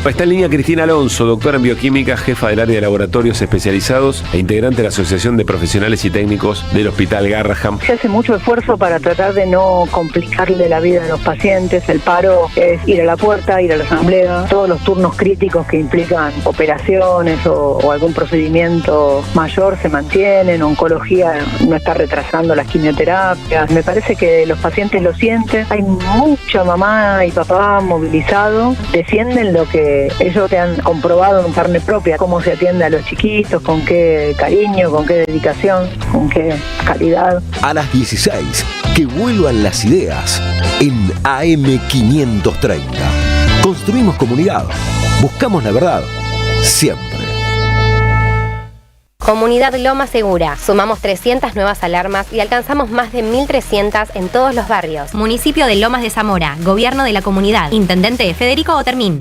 Está en línea Cristina Alonso, doctora en bioquímica, jefa del área de laboratorios especializados e integrante de la Asociación de Profesionales y Técnicos del Hospital Garraham. Se hace mucho esfuerzo para tratar de no complicarle la vida a los pacientes. El paro es ir a la puerta, ir a la asamblea, todos los turnos críticos que implican operaciones o algún procedimiento mayor se mantienen, oncología no está retrasando las quimioterapias. Me parece que los pacientes lo sienten, hay mucha mamá y papá movilizados, defienden lo que ellos te han comprobado en carne propia, cómo se atiende a los chiquitos, con qué cariño, con qué dedicación, con qué calidad. A las 16, que vuelvan las ideas en AM530. Construimos comunidad, buscamos la verdad, siempre. Comunidad Loma Segura. Sumamos 300 nuevas alarmas y alcanzamos más de 1.300 en todos los barrios. Municipio de Lomas de Zamora. Gobierno de la Comunidad. Intendente Federico Otermín.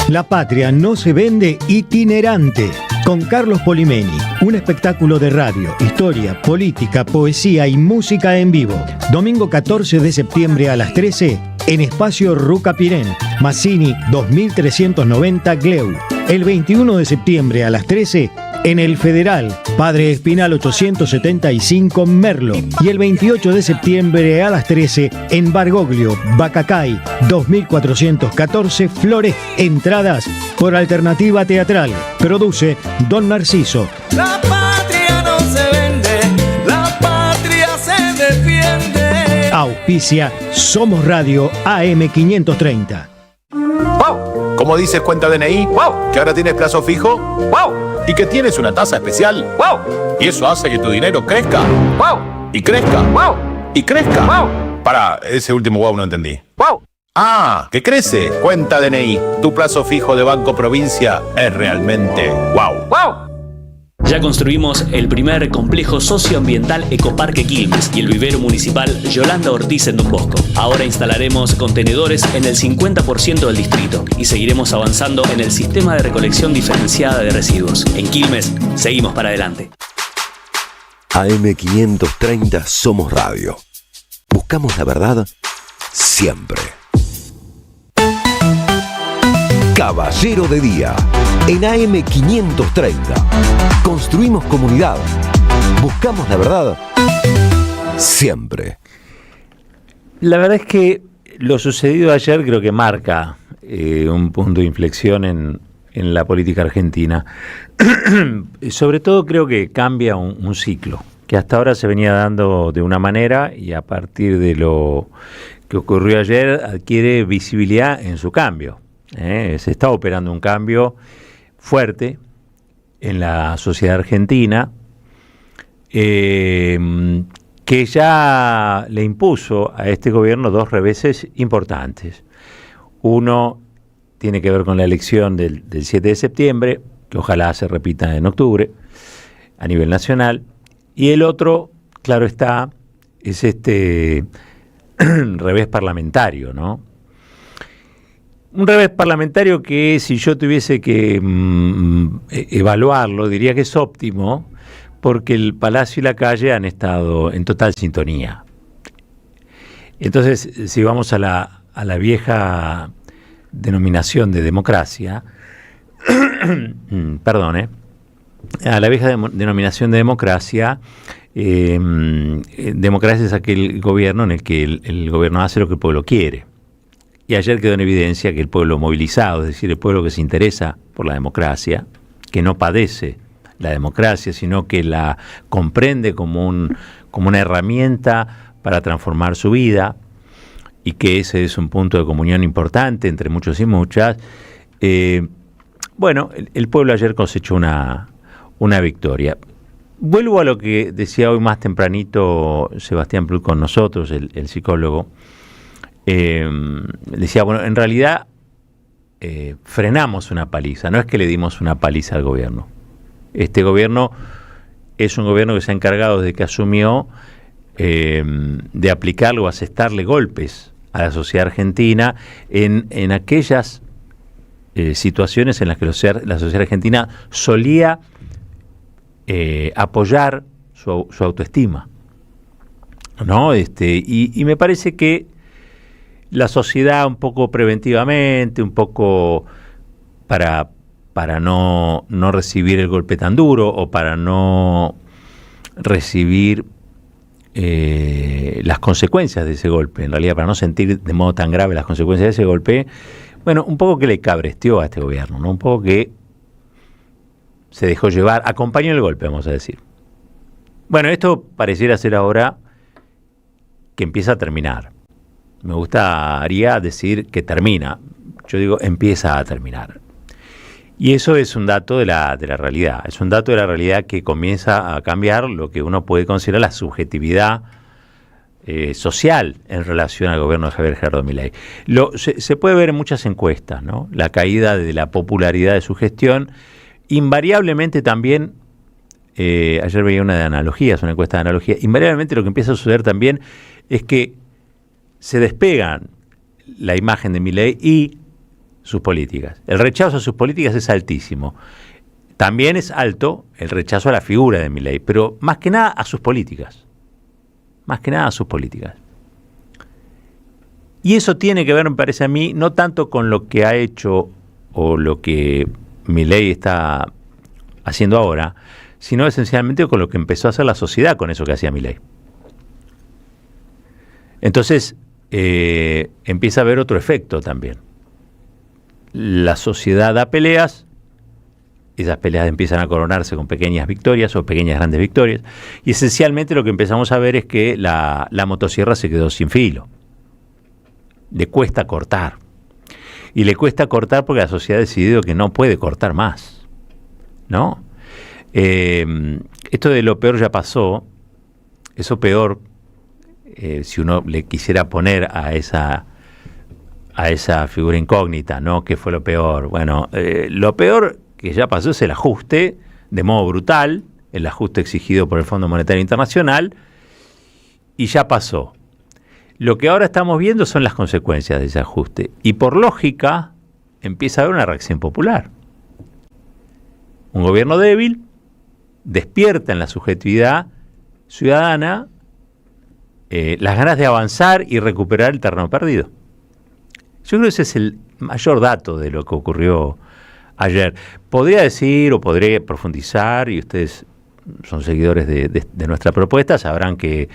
La patria no se vende itinerante. Con Carlos Polimeni, un espectáculo de radio, historia, política, poesía y música en vivo. Domingo 14 de septiembre a las 13 en Espacio Ruca Pirén, Mazzini 2390 Gleu. El 21 de septiembre a las 13 en el Federal, Padre Espinal 875 Merlo. Y el 28 de septiembre a las 13 en Bargoglio, Bacacay 2414 Flores. Entradas por Alternativa Teatral. Produce Don Narciso. La patria no se vende, la patria se defiende. Auspicia Somos Radio AM530. ¡Wow! ¿Cómo dices cuenta DNI? ¡Wow! ¿Que ahora tienes plazo fijo? ¡Wow! ¿Y que tienes una tasa especial? ¡Wow! Y eso hace que tu dinero crezca. ¡Wow! Y crezca. ¡Wow! Y crezca. ¡Wow! Para, ese último wow no entendí. ¡Wow! Ah, que crece. Cuenta DNI. Tu plazo fijo de Banco Provincia es realmente wow. ¡Wow! Ya construimos el primer complejo socioambiental Ecoparque Quilmes y el vivero municipal Yolanda Ortiz en Don Bosco. Ahora instalaremos contenedores en el 50% del distrito y seguiremos avanzando en el sistema de recolección diferenciada de residuos. En Quilmes, seguimos para adelante. AM530 Somos Radio. Buscamos la verdad siempre. Caballero de Día, en AM530. Construimos comunidad. Buscamos la verdad siempre. La verdad es que lo sucedido ayer creo que marca un punto de inflexión en la política argentina. Sobre todo creo que cambia un ciclo, que hasta ahora se venía dando de una manera y a partir de lo que ocurrió ayer adquiere visibilidad en su cambio. Se está operando un cambio fuerte en la sociedad argentina que ya le impuso a este gobierno dos reveses importantes. Uno tiene que ver con la elección del 7 de septiembre, que ojalá se repita en octubre a nivel nacional, y el otro, claro está, es este revés parlamentario, ¿no? Un revés parlamentario que si yo tuviese que evaluarlo, diría que es óptimo, porque el Palacio y la calle han estado en total sintonía. Entonces, si vamos a la vieja denominación de democracia, perdón, a la vieja denominación de democracia, democracia es aquel gobierno en el que el gobierno hace lo que el pueblo quiere. Y ayer quedó en evidencia que el pueblo movilizado, es decir, el pueblo que se interesa por la democracia, que no padece la democracia, sino que la comprende como una herramienta para transformar su vida, y que ese es un punto de comunión importante entre muchos y muchas, Bueno, el pueblo ayer cosechó una victoria. Vuelvo a lo que decía hoy más tempranito Sebastián Plut con nosotros, el psicólogo. Decía, bueno, en realidad frenamos una paliza, no es que le dimos una paliza al gobierno. Este gobierno es un gobierno que se ha encargado desde que asumió de aplicarle o asestarle golpes a la sociedad argentina en aquellas situaciones en las que la sociedad argentina solía apoyar su autoestima, ¿no? Y me parece que la sociedad, un poco preventivamente, un poco para no recibir el golpe tan duro, o para no recibir las consecuencias de ese golpe, en realidad para no sentir de modo tan grave las consecuencias de ese golpe, bueno, un poco que le cabresteó a este gobierno, ¿no? Un poco que se dejó llevar, acompañó el golpe, vamos a decir. Bueno, esto pareciera ser ahora que empieza a terminar. Me gustaría decir que termina. Yo digo, empieza a terminar. Y eso es un dato de la realidad. Es un dato de la realidad que comienza a cambiar lo que uno puede considerar la subjetividad social en relación al gobierno de Javier Gerardo Milei. Se puede ver en muchas encuestas, ¿no? La caída de la popularidad de su gestión. Invariablemente también, ayer veía una de analogías, una encuesta de analogía, invariablemente lo que empieza a suceder también es que se despegan la imagen de Milei y sus políticas. El rechazo a sus políticas es altísimo. También es alto el rechazo a la figura de Milei, pero más que nada a sus políticas. Más que nada a sus políticas. Y eso tiene que ver, me parece a mí, no tanto con lo que ha hecho o lo que Milei está haciendo ahora, sino esencialmente con lo que empezó a hacer la sociedad con eso que hacía Milei. Entonces, empieza a haber otro efecto también. La sociedad da peleas, esas peleas empiezan a coronarse con pequeñas victorias o pequeñas grandes victorias, y esencialmente lo que empezamos a ver es que la motosierra se quedó sin filo. Le cuesta cortar. Y le cuesta cortar porque la sociedad ha decidido que no puede cortar más, ¿no? Esto de lo peor ya pasó. Eso peor, si uno le quisiera poner a esa figura incógnita, ¿no? ¿Qué fue lo peor? Bueno, lo peor que ya pasó es el ajuste, de modo brutal, el ajuste exigido por el Fondo Monetario Internacional, y ya pasó. Lo que ahora estamos viendo son las consecuencias de ese ajuste. Y por lógica, empieza a haber una reacción popular. Un gobierno débil despierta en la subjetividad ciudadana las ganas de avanzar y recuperar el terreno perdido. Yo creo que ese es el mayor dato de lo que ocurrió ayer. Podría decir o podría profundizar, y ustedes son seguidores de nuestra propuesta, sabrán que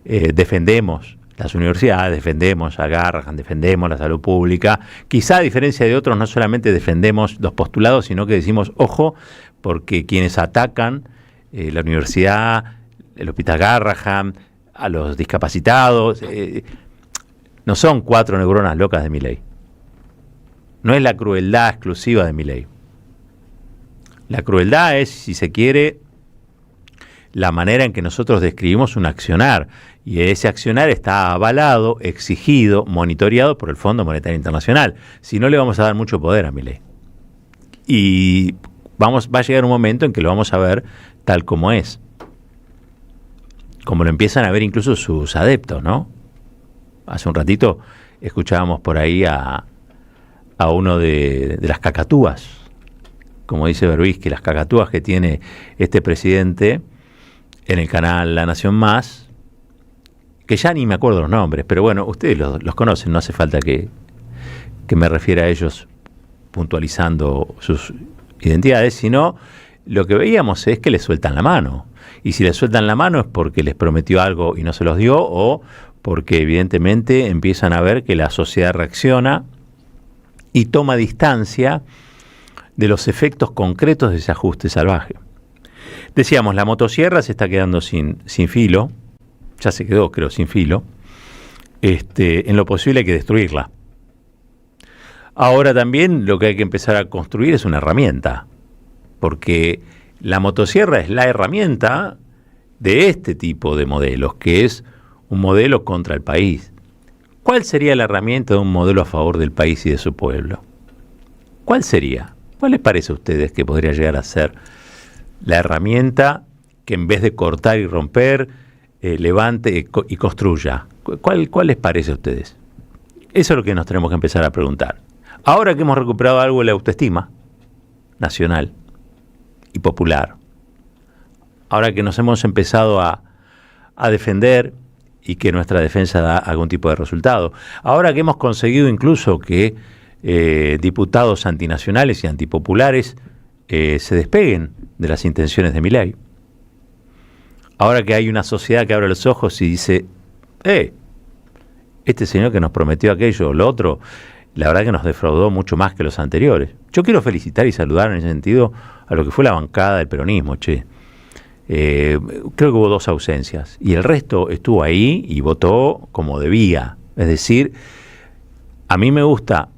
defendemos las universidades, defendemos a Garrahan, defendemos la salud pública. Quizá a diferencia de otros no solamente defendemos los postulados, sino que decimos, ojo, porque quienes atacan la universidad, el hospital Garrahan, a los discapacitados, no son 4 neuronas locas de Milei. No es la crueldad exclusiva de Milei. La crueldad es, si se quiere, la manera en que nosotros describimos un accionar, y ese accionar está avalado, exigido, monitoreado por el Fondo Monetario Internacional. Si no, le vamos a dar mucho poder a Milei. Y va a llegar un momento en que lo vamos a ver tal como es. Como lo empiezan a ver incluso sus adeptos, ¿no? Hace un ratito escuchábamos por ahí a uno de las cacatúas, como dice Berbisky, las cacatúas que tiene este presidente en el canal La Nación Más, que ya ni me acuerdo los nombres, pero bueno, ustedes los conocen, no hace falta que me refiera a ellos puntualizando sus identidades, sino lo que veíamos es que les sueltan la mano. Y si les sueltan la mano es porque les prometió algo y no se los dio, o porque evidentemente empiezan a ver que la sociedad reacciona y toma distancia de los efectos concretos de ese ajuste salvaje. Decíamos, la motosierra se está quedando sin filo, ya se quedó, creo, sin filo. En lo posible hay que destruirla. Ahora también lo que hay que empezar a construir es una herramienta, porque la motosierra es la herramienta de este tipo de modelos, que es un modelo contra el país. ¿Cuál sería la herramienta de un modelo a favor del país y de su pueblo? ¿Cuál sería? ¿Cuál les parece a ustedes que podría llegar a ser la herramienta que en vez de cortar y romper, levante y construya? ¿Cuál les parece a ustedes? Eso es lo que nos tenemos que empezar a preguntar. Ahora que hemos recuperado algo de la autoestima nacional y popular, ahora que nos hemos empezado a defender y que nuestra defensa da algún tipo de resultado, ahora que hemos conseguido incluso que diputados antinacionales y antipopulares se despeguen de las intenciones de Milei, ahora que hay una sociedad que abre los ojos y dice, este señor que nos prometió aquello o lo otro, la verdad que nos defraudó mucho más que los anteriores. Yo quiero felicitar y saludar en ese sentido a lo que fue la bancada del peronismo, creo que hubo 2 ausencias y el resto estuvo ahí y votó como debía. Es decir, a mí me gusta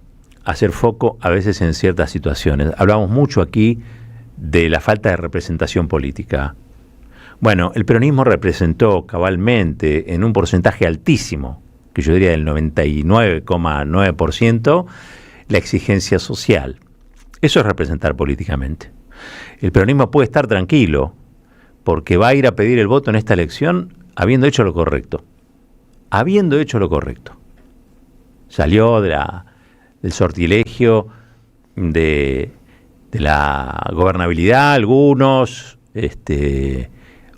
hacer foco a veces en ciertas situaciones. Hablamos mucho aquí de la falta de representación política. Bueno, el peronismo representó cabalmente en un porcentaje altísimo, que yo diría del 99,9%, la exigencia social. Eso es representar políticamente. El peronismo puede estar tranquilo porque va a ir a pedir el voto en esta elección habiendo hecho lo correcto. Habiendo hecho lo correcto. Salió del sortilegio de la gobernabilidad, algunos,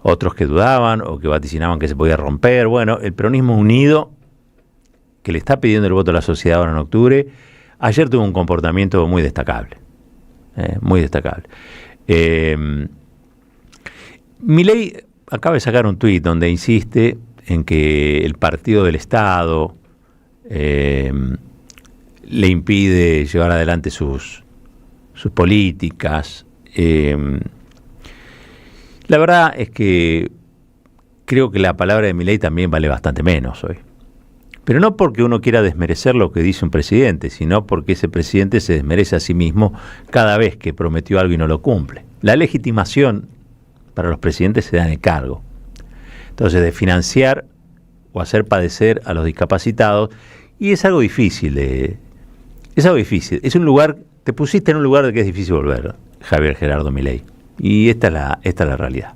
otros que dudaban o que vaticinaban que se podía romper. Bueno, el peronismo unido, que le está pidiendo el voto a la sociedad ahora en octubre, ayer tuvo un comportamiento muy destacable. Muy destacable. Milei acaba de sacar un tuit donde insiste en que el partido del Estado le impide llevar adelante sus políticas. La verdad es que creo que la palabra de Milei también vale bastante menos hoy. Pero no porque uno quiera desmerecer lo que dice un presidente, sino porque ese presidente se desmerece a sí mismo cada vez que prometió algo y no lo cumple. La legitimación para los presidentes se da en el cargo. Entonces, de financiar o hacer padecer a los discapacitados, y es algo difícil. Es algo difícil. Es un lugar, te pusiste en un lugar de que es difícil volver, Javier Gerardo Milei. Y esta es la realidad.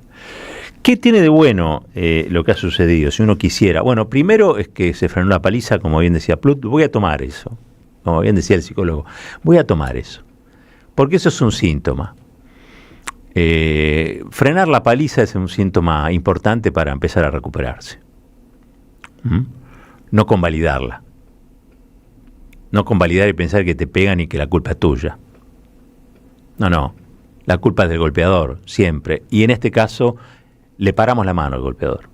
¿Qué tiene de bueno lo que ha sucedido, si uno quisiera? Bueno, primero es que se frenó la paliza, como bien decía Plut, voy a tomar eso. Como bien decía el psicólogo, voy a tomar eso. Porque eso es un síntoma. Frenar la paliza es un síntoma importante para empezar a recuperarse. No convalidarla. No convalidar y pensar que te pegan y que la culpa es tuya. No. La culpa es del golpeador, siempre. Y en este caso, le paramos la mano al golpeador.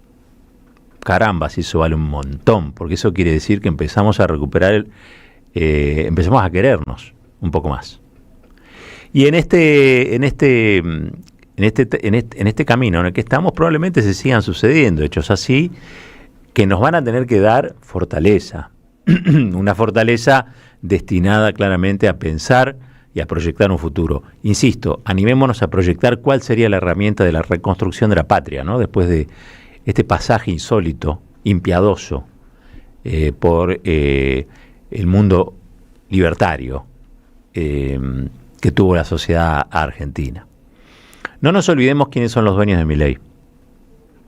Caramba, si eso vale un montón, porque eso quiere decir que empezamos a recuperar, empezamos a querernos un poco más. Y en este camino en el que estamos, probablemente se sigan sucediendo hechos así que nos van a tener que dar fortaleza. Una fortaleza destinada claramente a pensar y a proyectar un futuro. Insisto, animémonos a proyectar cuál sería la herramienta de la reconstrucción de la patria, ¿no? Después de este pasaje insólito, impiadoso, por el mundo libertario que tuvo la sociedad argentina. No nos olvidemos quiénes son los dueños de Milei.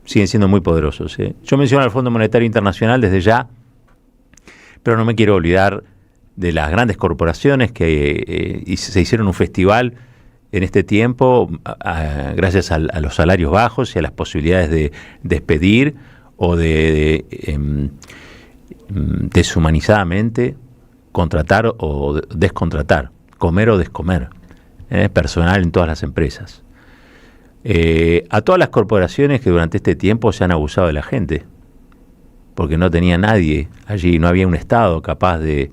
Siguen siendo muy poderosos. Yo menciono al Fondo Monetario Internacional desde ya, pero no me quiero olvidar de las grandes corporaciones que se hicieron un festival en este tiempo gracias a los salarios bajos y a las posibilidades de despedir o de deshumanizadamente contratar o descontratar, comer o descomer personal en todas las empresas. A todas las corporaciones que durante este tiempo se han abusado de la gente, porque no tenía nadie allí, no había un Estado capaz de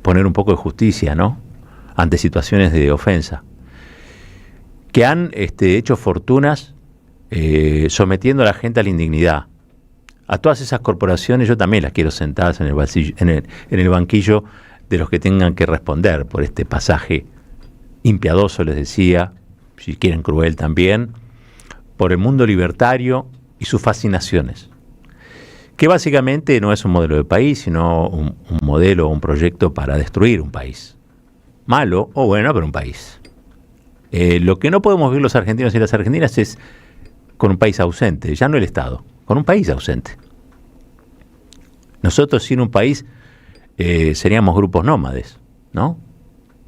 poner un poco de justicia, ¿no?, ante situaciones de ofensa, que han hecho fortunas sometiendo a la gente a la indignidad. A todas esas corporaciones yo también las quiero sentadas en el banquillo de los que tengan que responder por este pasaje impiadoso, les decía, si quieren cruel también, por el mundo libertario y sus fascinaciones, que básicamente no es un modelo de país, sino un modelo, un proyecto para destruir un país. Malo o bueno, pero un país. Lo que no podemos vivir los argentinos y las argentinas es con un país ausente, ya no el Estado, con un país ausente. Nosotros sin un país seríamos grupos nómades, ¿no?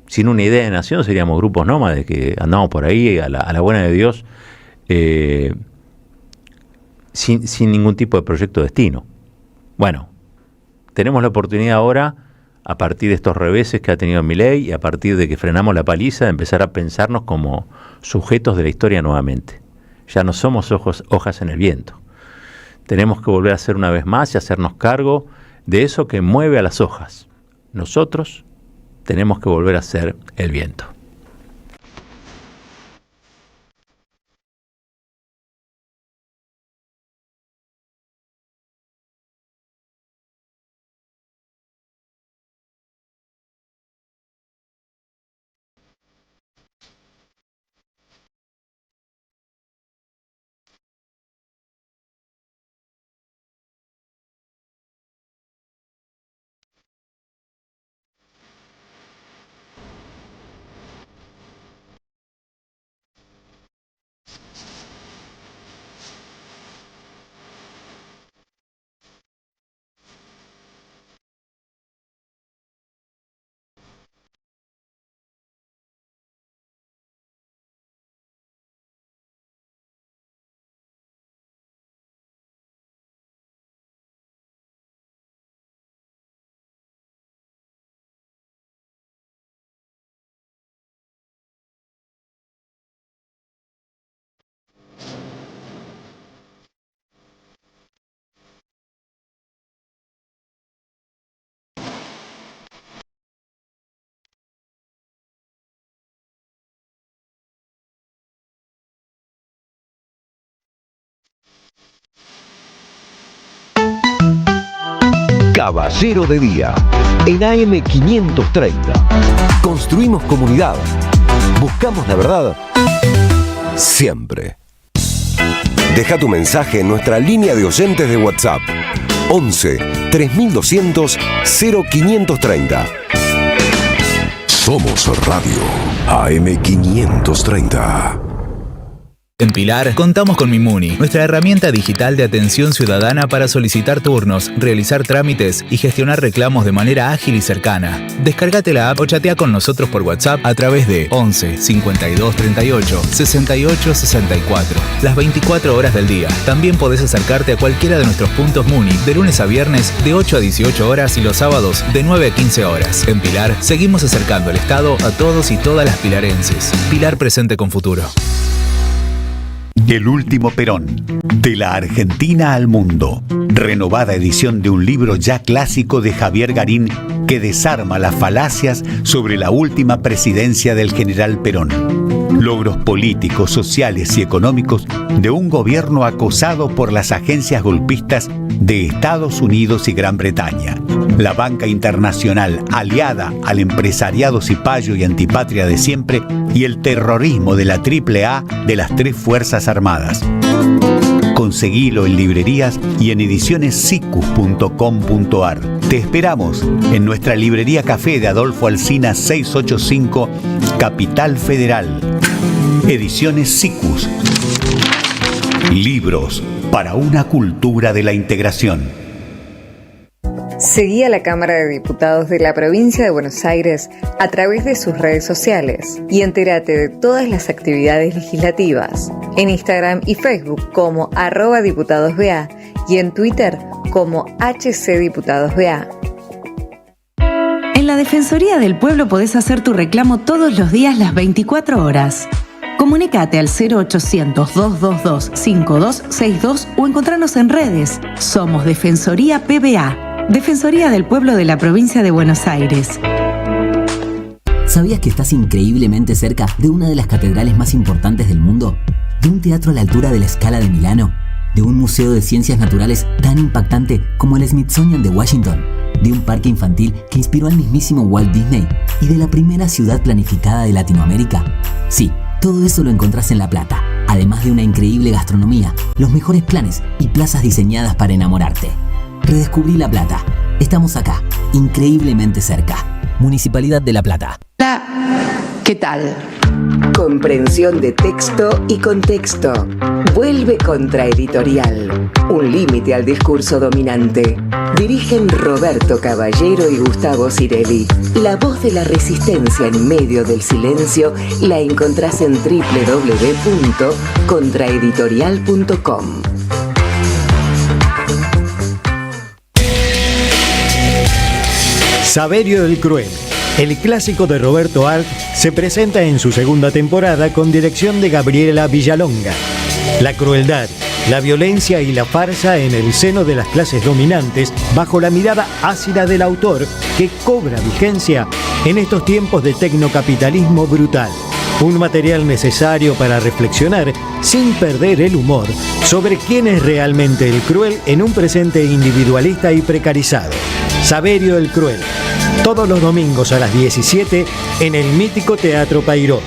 Sin una idea de nación seríamos grupos nómades que andamos por ahí a la buena de Dios, sin ningún tipo de proyecto de destino. Bueno, tenemos la oportunidad ahora, a partir de estos reveses que ha tenido Milei y a partir de que frenamos la paliza, de empezar a pensarnos como sujetos de la historia nuevamente. Ya no somos hojas en el viento. Tenemos que volver a ser una vez más y hacernos cargo de eso que mueve a las hojas. Nosotros tenemos que volver a ser el viento. Caballero de Día, en AM 530. Construimos comunidad. Buscamos la verdad siempre. Deja tu mensaje en nuestra línea de oyentes de WhatsApp 11 3200 0530. Somos Radio AM 530. En Pilar contamos con Mimuni, nuestra herramienta digital de atención ciudadana para solicitar turnos, realizar trámites y gestionar reclamos de manera ágil y cercana. Descárgate la app o chatea con nosotros por WhatsApp a través de 11 52 38 68 64, las 24 horas del día. También podés acercarte a cualquiera de nuestros puntos Muni de lunes a viernes de 8 a 18 horas y los sábados de 9 a 15 horas. En Pilar seguimos acercando el Estado a todos y todas las pilarenses. Pilar presente con futuro. El último Perón, de la Argentina al mundo. Renovada edición de un libro ya clásico de Javier Garín que desarma las falacias sobre la última presidencia del general Perón. Logros políticos, sociales y económicos de un gobierno acosado por las agencias golpistas de Estados Unidos y Gran Bretaña. La banca internacional aliada al empresariado cipayo y antipatria de siempre y el terrorismo de la AAA de las tres Fuerzas Armadas. Conseguilo en librerías y en edicionessicus.com.ar. Te esperamos en nuestra librería café de Adolfo Alsina 685, Capital Federal. Ediciones Sicus. Libros para una cultura de la integración. Seguí a la Cámara de Diputados de la Provincia de Buenos Aires a través de sus redes sociales y entérate de todas las actividades legislativas en Instagram y Facebook como @diputadosBA y en Twitter como HCDiputadosBA. En la Defensoría del Pueblo podés hacer tu reclamo todos los días las 24 horas. Comunicate al 0800-222-5262 o encontranos en redes. Somos Defensoría PBA. Defensoría del Pueblo de la Provincia de Buenos Aires. ¿Sabías que estás increíblemente cerca de una de las catedrales más importantes del mundo? ¿De un teatro a la altura de la Scala de Milano? ¿De un museo de ciencias naturales tan impactante como el Smithsonian de Washington? de un parque infantil que inspiró al mismísimo Walt Disney y de la primera ciudad planificada de Latinoamérica? Sí, todo eso lo encontrás en La Plata, además de una increíble gastronomía, los mejores planes y plazas diseñadas para enamorarte. Redescubrí La Plata. Estamos acá, increíblemente cerca. Municipalidad de La Plata. ¿Qué tal? Comprensión de texto y contexto. Vuelve Contraeditorial. Un límite al discurso dominante. Dirigen Roberto Caballero y Gustavo Cirelli. La voz de la resistencia en medio del silencio la encontrás en www.contraeditorial.com. Saverio el Cruel, el clásico de Roberto Arlt, se presenta en su segunda temporada con dirección de Gabriela Villalonga. La crueldad, la violencia y la farsa en el seno de las clases dominantes bajo la mirada ácida del autor que cobra vigencia en estos tiempos de tecnocapitalismo brutal. Un material necesario para reflexionar sin perder el humor sobre quién es realmente el cruel en un presente individualista y precarizado. Saverio el Cruel, todos los domingos a las 17 en el mítico Teatro Payró,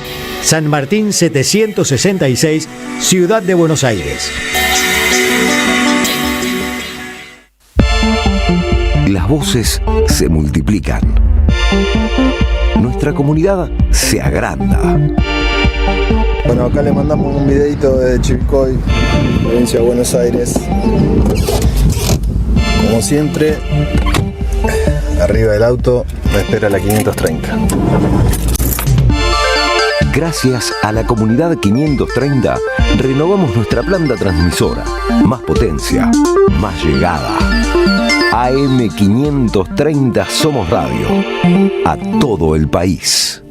San Martín 766, Ciudad de Buenos Aires. Las voces se multiplican. Nuestra comunidad se agranda. Bueno, acá le mandamos un videito de Chivilcoy, provincia de Buenos Aires. Como siempre, arriba del auto me espera la 530. Gracias a la comunidad 530, renovamos nuestra planta transmisora. Más potencia, más llegada. AM 530 Somos Radio. A todo el país.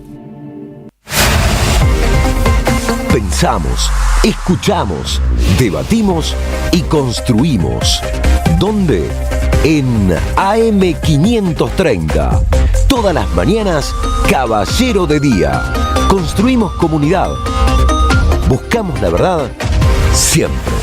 Pensamos, escuchamos, debatimos y construimos. ¿Dónde? En AM 530. Todas las mañanas, Caballero de Día. Construimos comunidad. Buscamos la verdad siempre.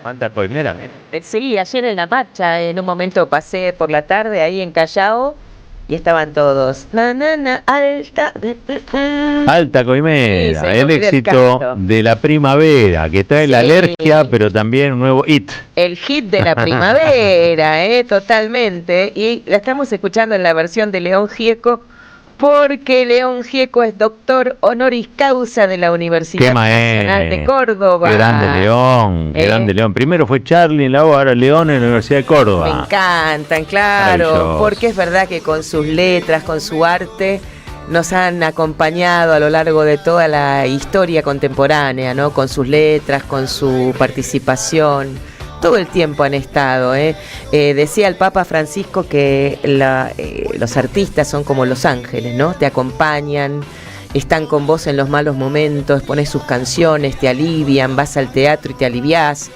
Manda coimera. Sí, ayer en la marcha, en un momento pasé por la tarde ahí en Callao y estaban todos. Alta. Alta coimera, Sí, se el me olvidó el éxito canto. de la primavera, que trae la Sí. alergia, pero también un nuevo hit. El hit de la primavera, totalmente. Y la estamos escuchando en la versión de León Gieco, porque León Gieco es doctor honoris causa de la Universidad Qué Nacional de Córdoba. Qué grande León, qué grande León. Primero fue Charlie en la U, ahora León en la Universidad de Me Córdoba. encantan, claro, Maravilloso. porque es verdad que con sus letras, con su arte, nos han acompañado a lo largo de toda la historia contemporánea, ¿no? Con sus letras, con su participación. Todo el tiempo han estado. Decía el Papa Francisco que los artistas son como los ángeles, ¿no? Te acompañan, están con vos en los malos momentos, pones sus canciones, te alivian, vas al teatro y te aliviás.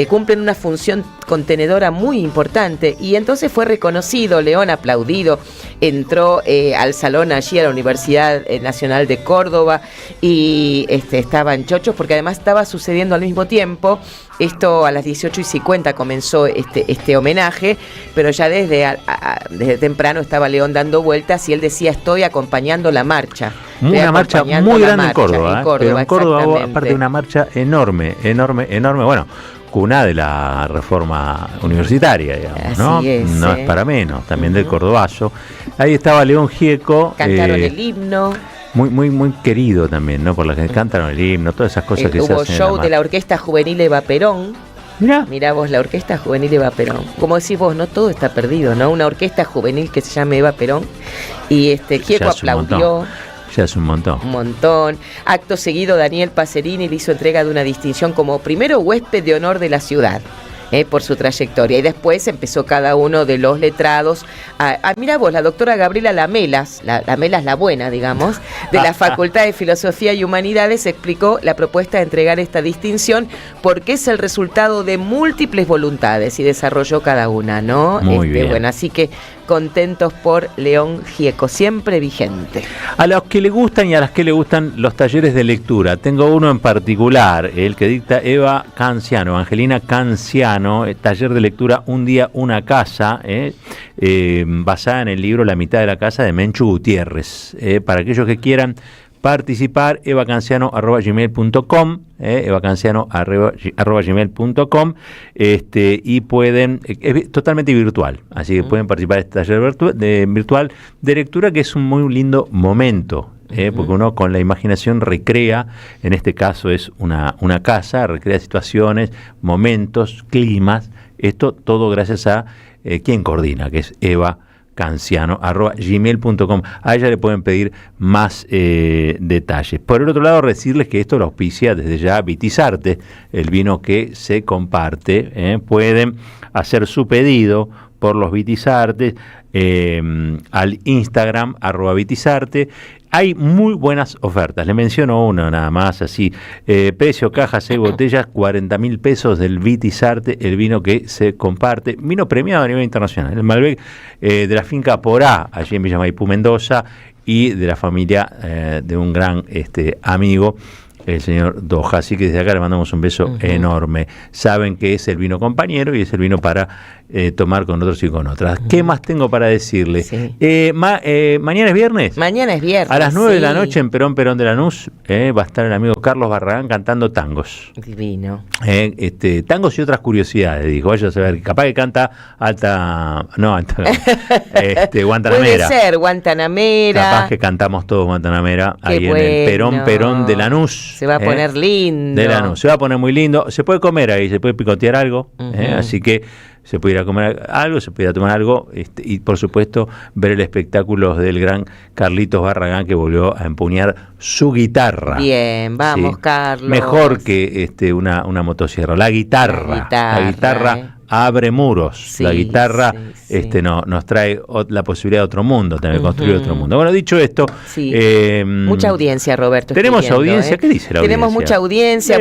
Cumplen una función contenedora muy importante y entonces fue reconocido, León aplaudido, entró al salón allí a la Universidad Nacional de Córdoba y estaban chochos porque además estaba sucediendo al mismo tiempo. Esto a las 18:50 comenzó este homenaje, pero ya desde temprano estaba León dando vueltas y él decía: estoy acompañando la marcha. Una marcha muy grande en Córdoba, pero en Córdoba hubo, exactamente. aparte, una marcha enorme, bueno, cuna de la reforma universitaria, digamos, ¿no? Así es, No es para menos, también del cordobazo. Ahí estaba León Gieco. Cantaron el himno. Muy querido también, ¿no? Por la que cantaron el himno, todas esas cosas que se Hubo hacen. show de la Orquesta Juvenil Eva Perón. Mirá vos, la Orquesta Juvenil Eva Perón. Como decís vos, no todo está perdido, ¿no? Una orquesta juvenil que se llama Eva Perón. Y Gieco aplaudió. Ya es un montón. Un montón. Acto seguido, Daniel Pacerini le hizo entrega de una distinción como primero huésped de honor de la ciudad. Por su trayectoria. Y después empezó cada uno de los letrados. Mirá vos, la doctora Gabriela Lamelas, Lamelas la buena, digamos, de la Facultad de Filosofía y Humanidades, explicó la propuesta de entregar esta distinción porque es el resultado de múltiples voluntades y desarrolló cada una, ¿no? Muy bien. Bueno, así que contentos por León Gieco, siempre vigente. A los que le gustan y a las que le gustan los talleres de lectura, tengo uno en particular, el que dicta Eva Canciano, Angelina Canciano, taller de lectura Un día, una casa, basada en el libro La mitad de la casa de Menchu Gutiérrez. Para aquellos que quieran participar, evacanciano@gmail.com, evacanciano@gmail.com, y pueden, es totalmente virtual, así que pueden participar de este taller virtual de lectura, que es un muy lindo momento, porque uno con la imaginación recrea, en este caso es una casa, recrea situaciones, momentos, climas, esto todo gracias a quien coordina, que es Eva Canciano@gmail.com. A ella le pueden pedir más detalles. Por el otro lado, decirles que esto lo auspicia desde ya Vitizarte, el vino que se comparte. Pueden hacer su pedido por los Vitizartes al Instagram @Vitizarte. Hay muy buenas ofertas. Le menciono una nada más, así. Precio, caja, 6 botellas, 40.000 pesos del Vitizarte, el vino que se comparte. Vino premiado a nivel internacional. El Malbec de la finca Porá, allí en Villa Maipú, Mendoza, y de la familia de un gran amigo, el señor Doja. Así que desde acá le mandamos un beso enorme. Saben que es el vino compañero y es el vino para tomar con otros y con otras. ¿Qué más tengo para decirle? ¿Mañana es viernes? Mañana es viernes. A las 9 de la noche en Perón de Lanús va a estar el amigo Carlos Barragán cantando tangos. Divino. Tangos y otras curiosidades, dijo. Vaya a saber, capaz que canta Guantanamera. Puede ser, Guantanamera. Capaz que cantamos todos Guantanamera ahí Qué en el bueno. Perón de Lanús. Se va a poner lindo. De Lanús. Se va a poner muy lindo. Se puede comer ahí, se puede picotear algo. Así que se puede ir a comer algo, se puede ir a tomar algo, y por supuesto ver el espectáculo del gran Carlitos Barragán, que volvió a empuñar su guitarra. Bien, vamos, Sí. Carlos. Mejor que una motosierra, la guitarra abre muros. La guitarra nos trae la posibilidad de otro mundo, tener que construir otro mundo. Bueno, dicho esto, mucha audiencia, Roberto. Tenemos audiencia, ¿qué dice la audiencia? Tenemos mucha audiencia,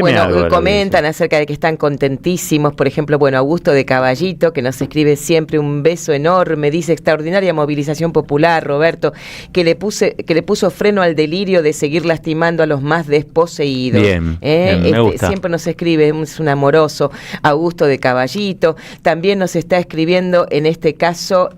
comentan acerca de que están contentísimos. Por ejemplo, Augusto de Caballito, que nos escribe siempre un beso enorme, dice: extraordinaria movilización popular, Roberto, que le puso freno al delirio de seguir lastimando a los más desposeídos. Bien, me gusta. Siempre nos escribe, es un amoroso Augusto de Caballito. También nos está escribiendo, en este caso,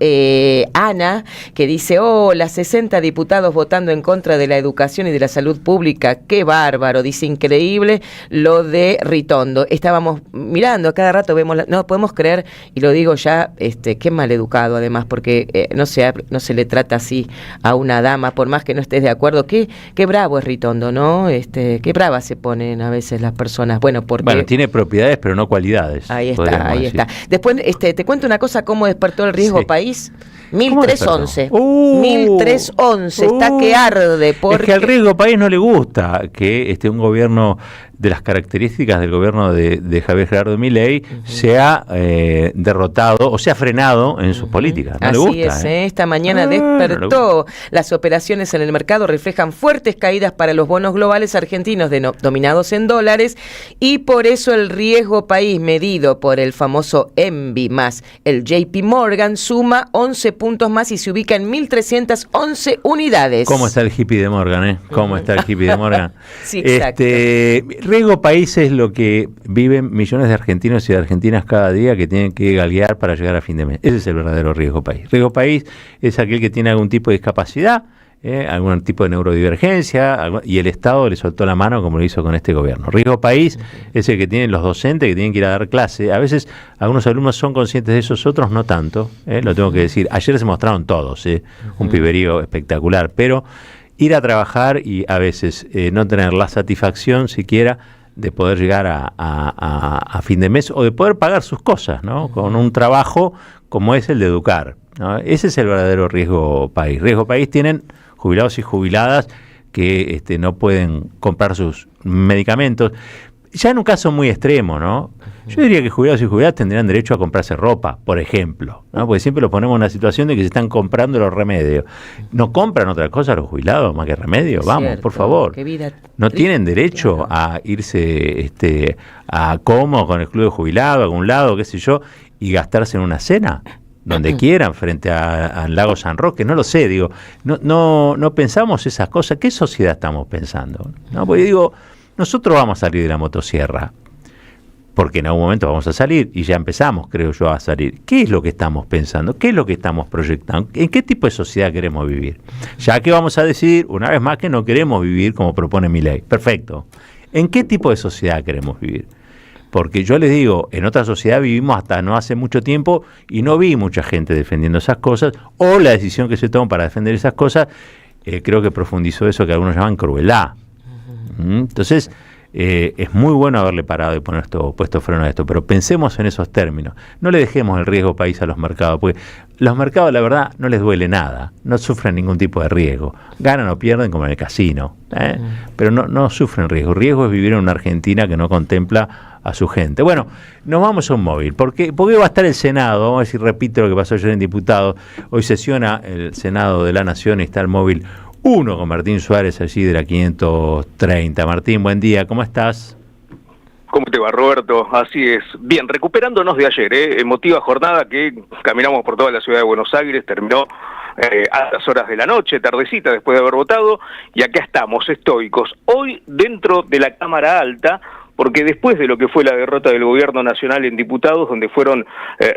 Ana, que dice: hola, 60 diputados votando en contra de la educación y de la salud pública. Qué bárbaro, dice, increíble lo de Ritondo. Estábamos mirando, a cada rato vemos, no podemos creer, y lo digo ya, qué maleducado además, porque no se le trata así a una dama, por más que no estés de acuerdo. Qué bravo es Ritondo, ¿no? Qué brava se ponen a veces las personas. Bueno, tiene propiedades, pero no cualidades. Ahí está. Después te cuento una cosa, cómo despertó el riesgo país. 1311. 1311, está que arde. Porque... Es que al riesgo país no le gusta que un gobierno de las características del gobierno de Javier Gerardo Milei sea derrotado o sea frenado en sus políticas. No Así le gusta. Esta mañana despertó. Las operaciones en el mercado reflejan fuertes caídas para los bonos globales argentinos dominados en dólares, y por eso el riesgo país medido por el famoso ENVI más el JP Morgan suma 11 puntos más y se ubica en 1.311 unidades. ¿Cómo está el hippie de Morgan? ¿Cómo está el hippie de Morgan? Sí, exacto. Riesgo país es lo que viven millones de argentinos y de argentinas cada día, que tienen que galguear para llegar a fin de mes. Ese es el verdadero riesgo país. Riesgo país es aquel que tiene algún tipo de discapacidad, algún tipo de neurodivergencia, y el Estado le soltó la mano como lo hizo con este gobierno. Riesgo país es el que tienen los docentes que tienen que ir a dar clase. A veces algunos alumnos son conscientes de eso, otros no tanto, lo tengo que decir. Ayer se mostraron todos, un piberío espectacular, pero ir a trabajar y a veces no tener la satisfacción siquiera de poder llegar a fin de mes o de poder pagar sus cosas, ¿no? Con un trabajo como es el de educar, ¿no? Ese es el verdadero riesgo país. Riesgo país tienen jubilados y jubiladas que no pueden comprar sus medicamentos. Ya en un caso muy extremo, ¿no? Yo diría que jubilados y jubiladas tendrían derecho a comprarse ropa, por ejemplo, ¿no? Porque siempre los ponemos en una situación de que se están comprando los remedios. ¿No compran otra cosa los jubilados más que remedios? Vamos, Cierto, por favor. ¿No tienen derecho a irse a Como con el club de jubilados, a algún lado, qué sé yo, y gastarse en una cena? Donde quieran, frente al lago San Roque, no lo sé, digo, no pensamos esas cosas. ¿Qué sociedad estamos pensando? ¿No? Porque digo, nosotros vamos a salir de la motosierra, porque en algún momento vamos a salir, y ya empezamos, creo yo, a salir. ¿Qué es lo que estamos pensando? ¿Qué es lo que estamos proyectando? ¿En qué tipo de sociedad queremos vivir? Ya que vamos a decidir, una vez más, que no queremos vivir como propone Milei. Perfecto. ¿En qué tipo de sociedad queremos vivir? Porque yo les digo, en otra sociedad vivimos hasta no hace mucho tiempo y no vi mucha gente defendiendo esas cosas, o la decisión que se toma para defender esas cosas, creo que profundizó eso que algunos llaman crueldad. Entonces, es muy bueno haberle parado y puesto freno a esto, pero pensemos en esos términos. No le dejemos el riesgo país a los mercados, porque los mercados, la verdad, no les duele nada, no sufren ningún tipo de riesgo. Ganan o pierden como en el casino, pero no sufren riesgo. Riesgo es vivir en una Argentina que no contempla a su gente. Bueno, nos vamos a un móvil, porque va a estar el Senado. Vamos a ver si repito lo que pasó ayer en diputados. Hoy sesiona el Senado de la Nación y está el móvil 1 con Martín Suárez allí de la 530. Martín, buen día, ¿cómo estás? ¿Cómo te va, Roberto? Así es. Bien, recuperándonos de ayer, emotiva jornada que caminamos por toda la ciudad de Buenos Aires, terminó a las horas de la noche, tardecita, después de haber votado, y acá estamos, estoicos. Hoy, dentro de la Cámara Alta, porque después de lo que fue la derrota del gobierno nacional en diputados, donde fueron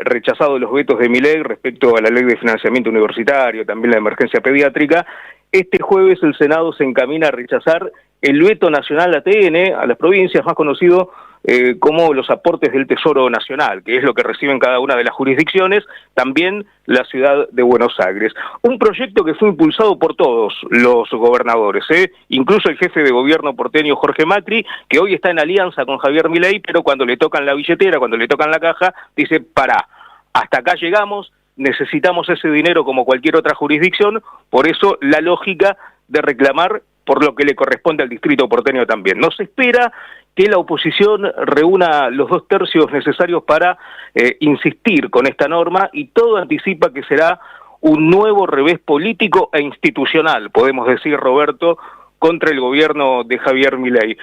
rechazados los vetos de Milei respecto a la ley de financiamiento universitario, también la emergencia pediátrica, este jueves el Senado se encamina a rechazar el veto nacional ATN a las provincias, más conocido como los aportes del Tesoro Nacional, que es lo que reciben cada una de las jurisdicciones, también la ciudad de Buenos Aires. Un proyecto que fue impulsado por todos los gobernadores, incluso el jefe de gobierno porteño Jorge Macri, que hoy está en alianza con Javier Milei, pero cuando le tocan la billetera, cuando le tocan la caja, dice, pará, hasta acá llegamos, necesitamos ese dinero como cualquier otra jurisdicción, por eso la lógica de reclamar por lo que le corresponde al distrito porteño también. No se espera que la oposición reúna los 2 tercios necesarios para insistir con esta norma, y todo anticipa que será un nuevo revés político e institucional, podemos decir, Roberto, contra el gobierno de Javier Milei.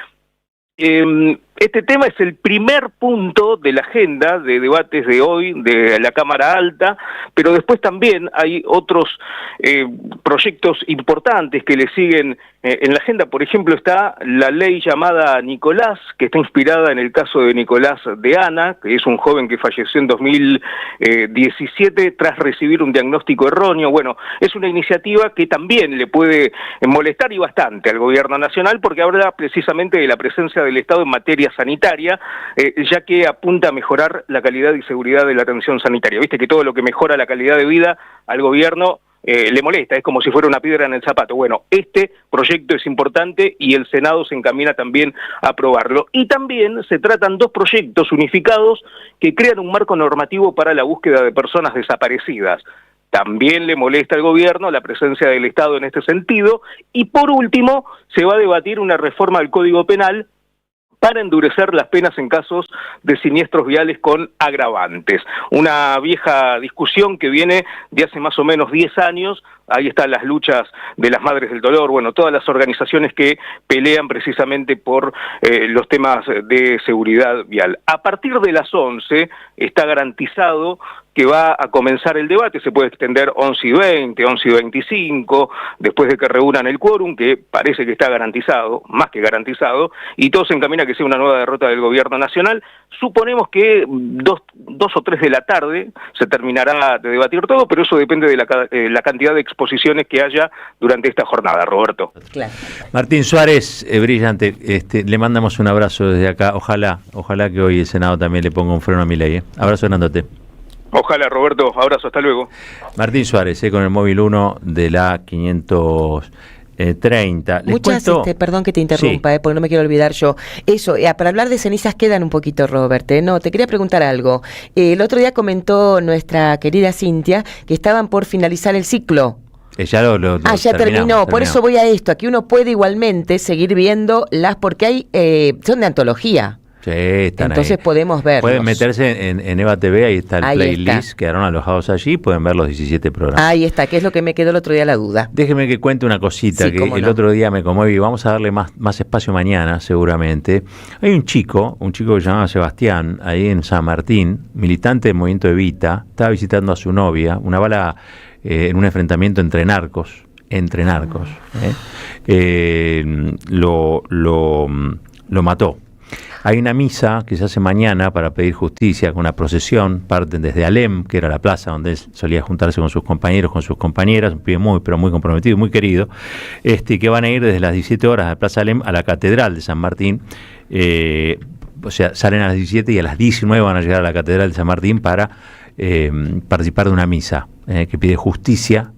Este tema es el primer punto de la agenda de debates de hoy de la Cámara Alta, pero después también hay otros proyectos importantes que le siguen en la agenda. Por ejemplo, está la ley llamada Nicolás, que está inspirada en el caso de Nicolás de Ana, que es un joven que falleció en 2017 tras recibir un diagnóstico erróneo. Bueno, es una iniciativa que también le puede molestar, y bastante, al gobierno nacional, porque habla precisamente de la presencia del Estado en materia sanitaria, ya que apunta a mejorar la calidad y seguridad de la atención sanitaria. Viste que todo lo que mejora la calidad de vida al gobierno le molesta, es como si fuera una piedra en el zapato. Bueno, este proyecto es importante y el Senado se encamina también a aprobarlo. Y también se tratan 2 proyectos unificados que crean un marco normativo para la búsqueda de personas desaparecidas. También le molesta al gobierno la presencia del Estado en este sentido. Y por último, se va a debatir una reforma del Código Penal para endurecer las penas en casos de siniestros viales con agravantes. Una vieja discusión que viene de hace más o menos 10 años. Ahí están las luchas de las Madres del Dolor, bueno, todas las organizaciones que pelean precisamente por los temas de seguridad vial. A partir de las 11 está garantizado que va a comenzar el debate, se puede extender 11:20, 11:25, después de que reúnan el quórum, que parece que está garantizado, más que garantizado, y todo se encamina a que sea una nueva derrota del gobierno nacional. Suponemos que 2 o 3 de la tarde se terminará de debatir todo, pero eso depende de la cantidad de exposiciones que haya durante esta jornada, Roberto. Claro. Martín Suárez, brillante, le mandamos un abrazo desde acá. Ojalá que hoy el Senado también le ponga un freno a Milei. Abrazo grandote. Ojalá, Roberto. Abrazo, hasta luego. Martín Suárez, con el móvil 1 de la 530. Muchas, perdón que te interrumpa, sí, porque no me quiero olvidar yo. Eso, para hablar de cenizas quedan un poquito, Robert. No, te quería preguntar algo. El otro día comentó nuestra querida Cintia que estaban por finalizar el ciclo. Ya ya terminó. Por eso voy a esto. Aquí uno puede igualmente seguir viendo porque hay son de antología. Sí, están entonces ahí. Podemos verlos. Pueden meterse en Eva TV, ahí está el playlist, quedaron alojados allí, pueden ver los 17 programas. Ahí está, que es lo que me quedó el otro día la duda. Déjeme que cuente una cosita, sí, que el otro día me conmoví, vamos a darle más espacio mañana, seguramente. Hay un chico que se llama Sebastián, ahí en San Martín, militante del movimiento Evita, estaba visitando a su novia, una bala en un enfrentamiento entre narcos, lo mató. Hay una misa que se hace mañana para pedir justicia, con una procesión, parten desde Alem, que era la plaza donde él solía juntarse con sus compañeros, con sus compañeras, un pibe muy comprometido, muy querido, que van a ir desde las 17 horas de Plaza Alem a la Catedral de San Martín. O sea, salen a las 17 y a las 19 van a llegar a la Catedral de San Martín para participar de una misa que pide justicia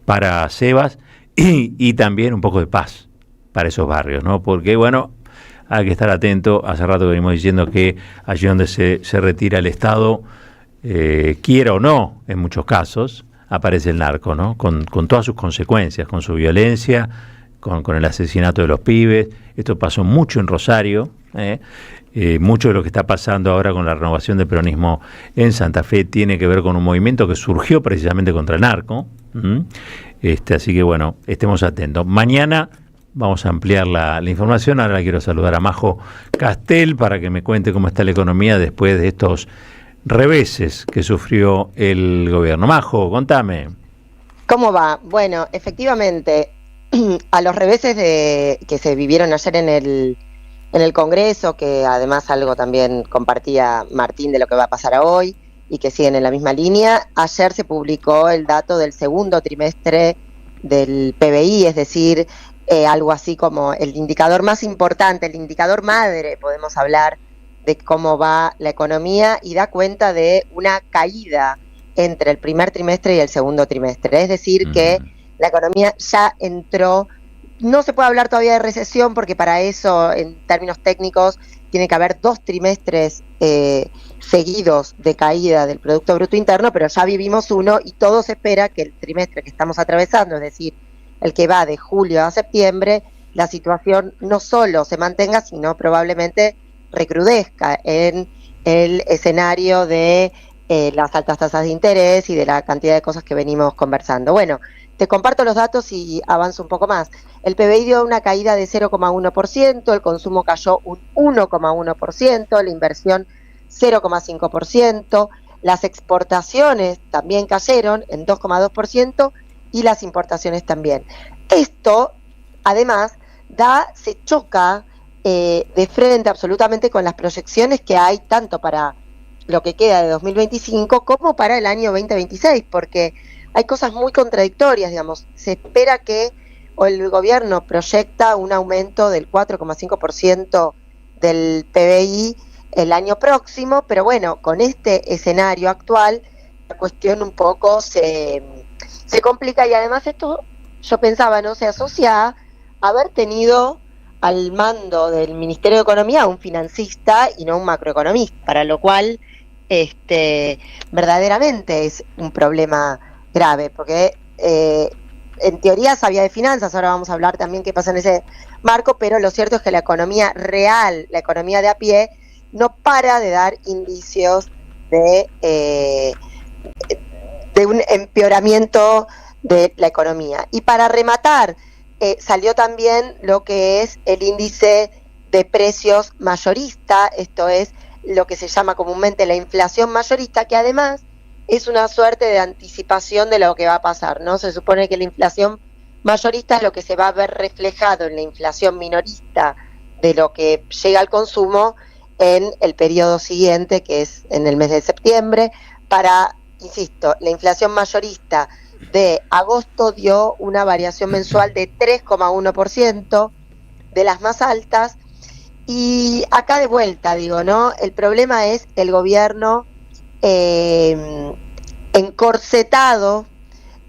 para Sebas y también un poco de paz para esos barrios, ¿no? Porque, bueno, hay que estar atento. Hace rato venimos diciendo que allí donde se retira el Estado, quiera o no, en muchos casos, aparece el narco, ¿no? Con todas sus consecuencias, con su violencia, con el asesinato de los pibes. Esto pasó mucho en Rosario, mucho de lo que está pasando ahora con la renovación del peronismo en Santa Fe tiene que ver con un movimiento que surgió precisamente contra el narco. Así que, bueno, estemos atentos. Mañana vamos a ampliar la información. Ahora quiero saludar a Majo Castel para que me cuente cómo está la economía después de estos reveses que sufrió el gobierno. Majo, contame. ¿Cómo va? Bueno, efectivamente, a los reveses que se vivieron ayer en el Congreso, que además algo también compartía Martín de lo que va a pasar hoy y que siguen en la misma línea, ayer se publicó el dato del segundo trimestre del PBI, es decir, algo así como el indicador más importante, el indicador madre, podemos hablar de cómo va la economía, y da cuenta de una caída entre el primer trimestre y el segundo trimestre. Es decir, que la economía ya entró, no se puede hablar todavía de recesión porque para eso, en términos técnicos, tiene que haber 2 trimestres seguidos de caída del Producto Bruto Interno, pero ya vivimos uno y todo se espera que el trimestre que estamos atravesando, es decir, el que va de julio a septiembre, la situación no solo se mantenga, sino probablemente recrudezca en el escenario de las altas tasas de interés y de la cantidad de cosas que venimos conversando. Bueno, te comparto los datos y avanzo un poco más. El PBI dio una caída de 0,1%, el consumo cayó un 1,1%, la inversión 0,5%, las exportaciones también cayeron en 2,2% y las importaciones también. Esto, además, se choca de frente absolutamente con las proyecciones que hay tanto para lo que queda de 2025 como para el año 2026, porque hay cosas muy contradictorias, digamos. Se espera que, o el gobierno proyecta un aumento del 4,5% del PBI el año próximo, pero bueno, con este escenario actual, la cuestión un poco se complica, y además esto, yo pensaba, ¿no? Se asocia a haber tenido al mando del Ministerio de Economía un financista y no un macroeconomista, para lo cual verdaderamente es un problema grave, porque en teoría sabía de finanzas, ahora vamos a hablar también qué pasa en ese marco, pero lo cierto es que la economía real, la economía de a pie, no para de dar indicios de un empeoramiento de la economía. Y para rematar, salió también lo que es el índice de precios mayorista, esto es lo que se llama comúnmente la inflación mayorista, que además es una suerte de anticipación de lo que va a pasar, ¿no? Se supone que la inflación mayorista es lo que se va a ver reflejado en la inflación minorista de lo que llega al consumo en el periodo siguiente, que es en el mes de septiembre. Insisto, la inflación mayorista de agosto dio una variación mensual de 3,1%, de las más altas. Y acá de vuelta, digo, ¿no? El problema es el gobierno encorsetado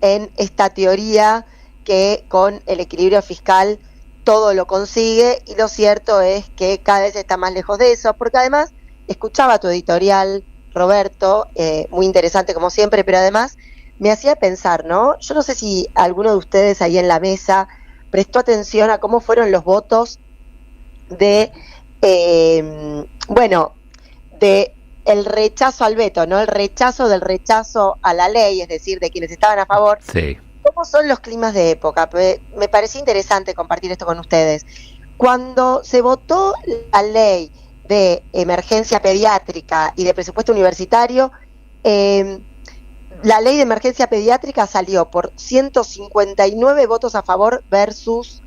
en esta teoría que con el equilibrio fiscal todo lo consigue, y lo cierto es que cada vez está más lejos de eso, porque además escuchaba tu editorial, Roberto, muy interesante como siempre, pero además me hacía pensar, ¿no? Yo no sé si alguno de ustedes ahí en la mesa prestó atención a cómo fueron los votos de el rechazo al veto, ¿no? El rechazo del rechazo a la ley, es decir, de quienes estaban a favor. Sí. ¿Cómo son los climas de época? Me parecía interesante compartir esto con ustedes. Cuando se votó la ley de emergencia pediátrica y de presupuesto universitario, la ley de emergencia pediátrica salió por 159 votos a favor versus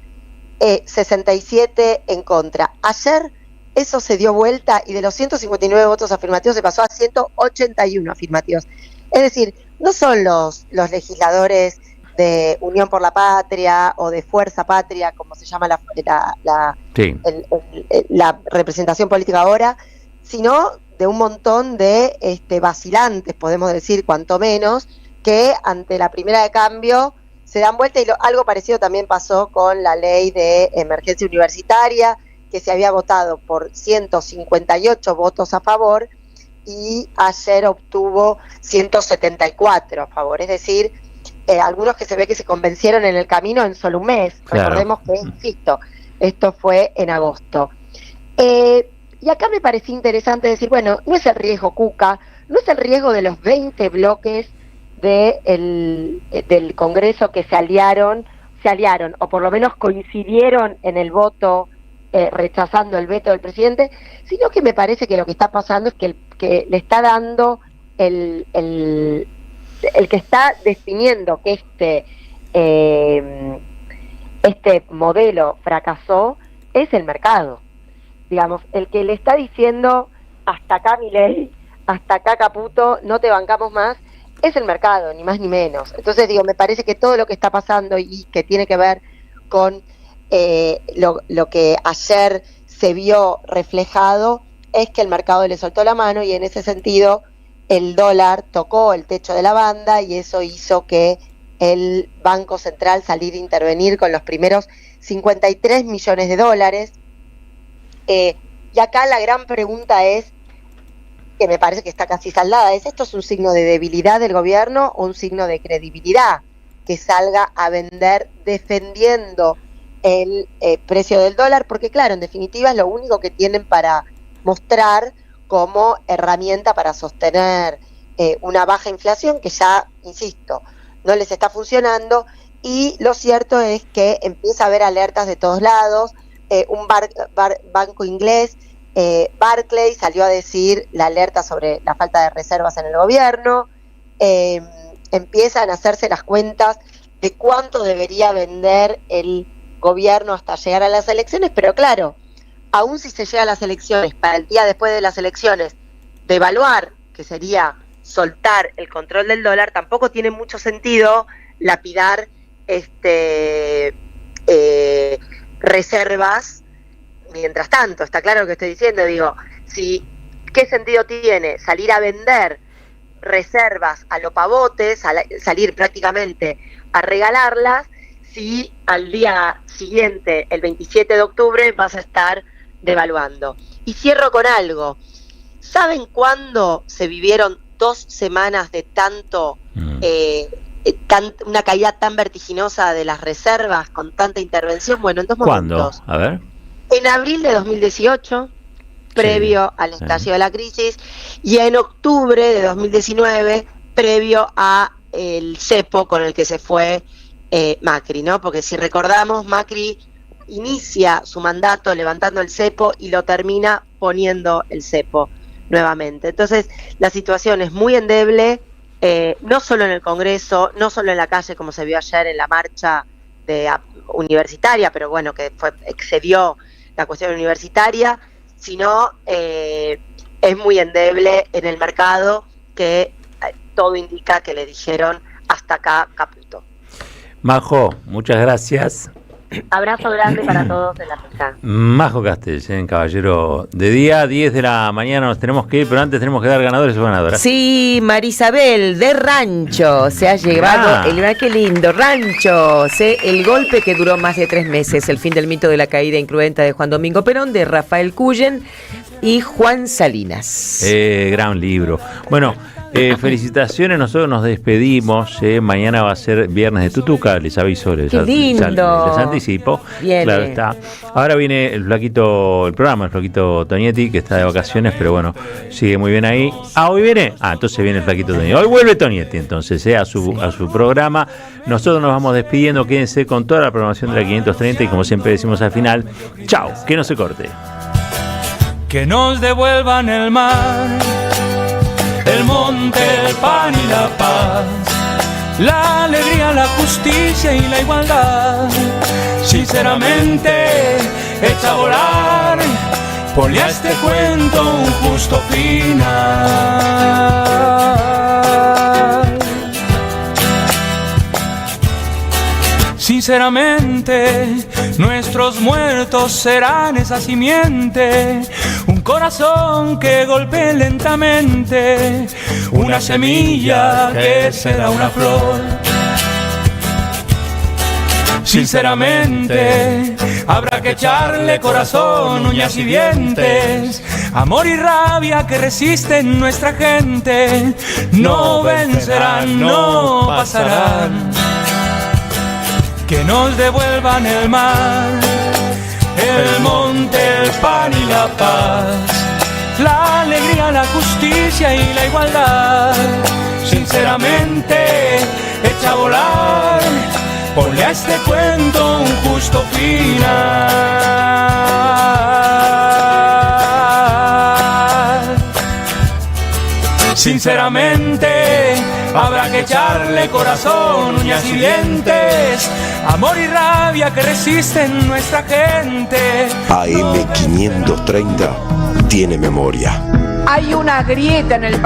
67 en contra. Ayer eso se dio vuelta y de los 159 votos afirmativos se pasó a 181 afirmativos. Es decir, no son los legisladores de Unión por la Patria o de Fuerza Patria, como se llama la representación política ahora, sino de un montón de vacilantes, podemos decir, cuanto menos, que ante la primera de cambio se dan vuelta. Y algo parecido también pasó con la ley de emergencia universitaria, que se había votado por 158 votos a favor y ayer obtuvo 174 a favor, es decir, algunos que se ve que se convencieron en el camino en solo un mes. Claro. Recordemos que, insisto, esto fue en agosto. Y acá me parecía interesante decir, bueno, no es el riesgo Cuca, no es el riesgo de los 20 bloques del Congreso que se aliaron, o por lo menos coincidieron en el voto rechazando el veto del presidente, sino que me parece que lo que está pasando es que le está dando el que está definiendo que este modelo fracasó es el mercado. Digamos, el que le está diciendo hasta acá Milei, hasta acá Caputo, no te bancamos más, es el mercado, ni más ni menos. Entonces digo, me parece que todo lo que está pasando y que tiene que ver con lo que ayer se vio reflejado es que el mercado le soltó la mano, y en ese sentido el dólar tocó el techo de la banda, y eso hizo que el Banco Central saliera a intervenir con los primeros 53 millones de dólares. Y acá la gran pregunta es, que me parece que está casi saldada, ¿esto es un signo de debilidad del gobierno o un signo de credibilidad que salga a vender defendiendo el precio del dólar, porque claro, en definitiva es lo único que tienen para mostrar como herramienta para sostener una baja inflación que ya, insisto, no les está funcionando. Y lo cierto es que empieza a haber alertas de todos lados. Un banco inglés, Barclays, salió a decir la alerta sobre la falta de reservas en el gobierno. Empiezan a hacerse las cuentas de cuánto debería vender el gobierno hasta llegar a las elecciones, pero claro, aún si se llega a las elecciones, para el día después de las elecciones, devaluar, que sería soltar el control del dólar, tampoco tiene mucho sentido lapidar reservas mientras tanto. Está claro lo que estoy diciendo, digo, ¿qué sentido tiene salir a vender reservas a lo pavote, salir prácticamente a regalarlas, si al día siguiente, el 27 de octubre, vas a estar devaluando? Y cierro con algo. ¿Saben cuándo se vivieron 2 semanas de una caída tan vertiginosa de las reservas con tanta intervención? Bueno, en 2 momentos. ¿Cuándo? A ver. En abril de 2018, previo al estallido de la crisis, y en octubre de 2019, previo a el cepo con el que se fue Macri, ¿no? Porque si recordamos, Macri inicia su mandato levantando el cepo y lo termina poniendo el cepo nuevamente. Entonces, la situación es muy endeble, no solo en el Congreso, no solo en la calle, como se vio ayer en la marcha universitaria, pero bueno, que excedió la cuestión universitaria, sino es muy endeble en el mercado, que todo indica que le dijeron hasta acá, caputo. Majo, muchas gracias. Abrazo grande para todos en la mesa. Majo Castellén, caballero de día, 10 de la mañana nos tenemos que ir, pero antes tenemos que dar ganadores o ganadoras. Sí, Marisabel de Rancho se ha llevado, qué lindo, Rancho, el golpe que duró más de 3 meses, el fin del mito de la caída incruenta de Juan Domingo Perón, de Rafael Cullen y Juan Salinas. Gran libro. Bueno, felicitaciones, nosotros nos despedimos. Mañana va a ser viernes de Tutuca, les aviso, les anticipo. Viene. Claro está. Ahora viene el programa, el flaquito Tonietti, que está de vacaciones, pero bueno, sigue muy bien ahí. Hoy viene. Entonces viene el flaquito Tonietti. Hoy vuelve Tonietti, entonces, a su programa. Nosotros nos vamos despidiendo, quédense con toda la programación de la 530 y como siempre decimos al final, chao, que no se corte. Que nos devuelvan el mar, el monte, el pan y la paz, la alegría, la justicia y la igualdad. Sinceramente, echa a volar, ponle a este cuento un justo final. Sinceramente, nuestros muertos serán esa simiente, un corazón que golpee lentamente, una semilla que será una flor. Sinceramente, habrá que echarle corazón, uñas y dientes, amor y rabia que resisten nuestra gente, no vencerán, no pasarán. Que nos devuelvan el mar, el monte, el pan y la paz, la alegría, la justicia y la igualdad. Sinceramente, echa a volar, ponle a este cuento un justo final. Sinceramente, habrá que echarle corazón, uñas y dientes, amor y rabia que resisten nuestra gente. AM530 tiene memoria. Hay una grieta en el país.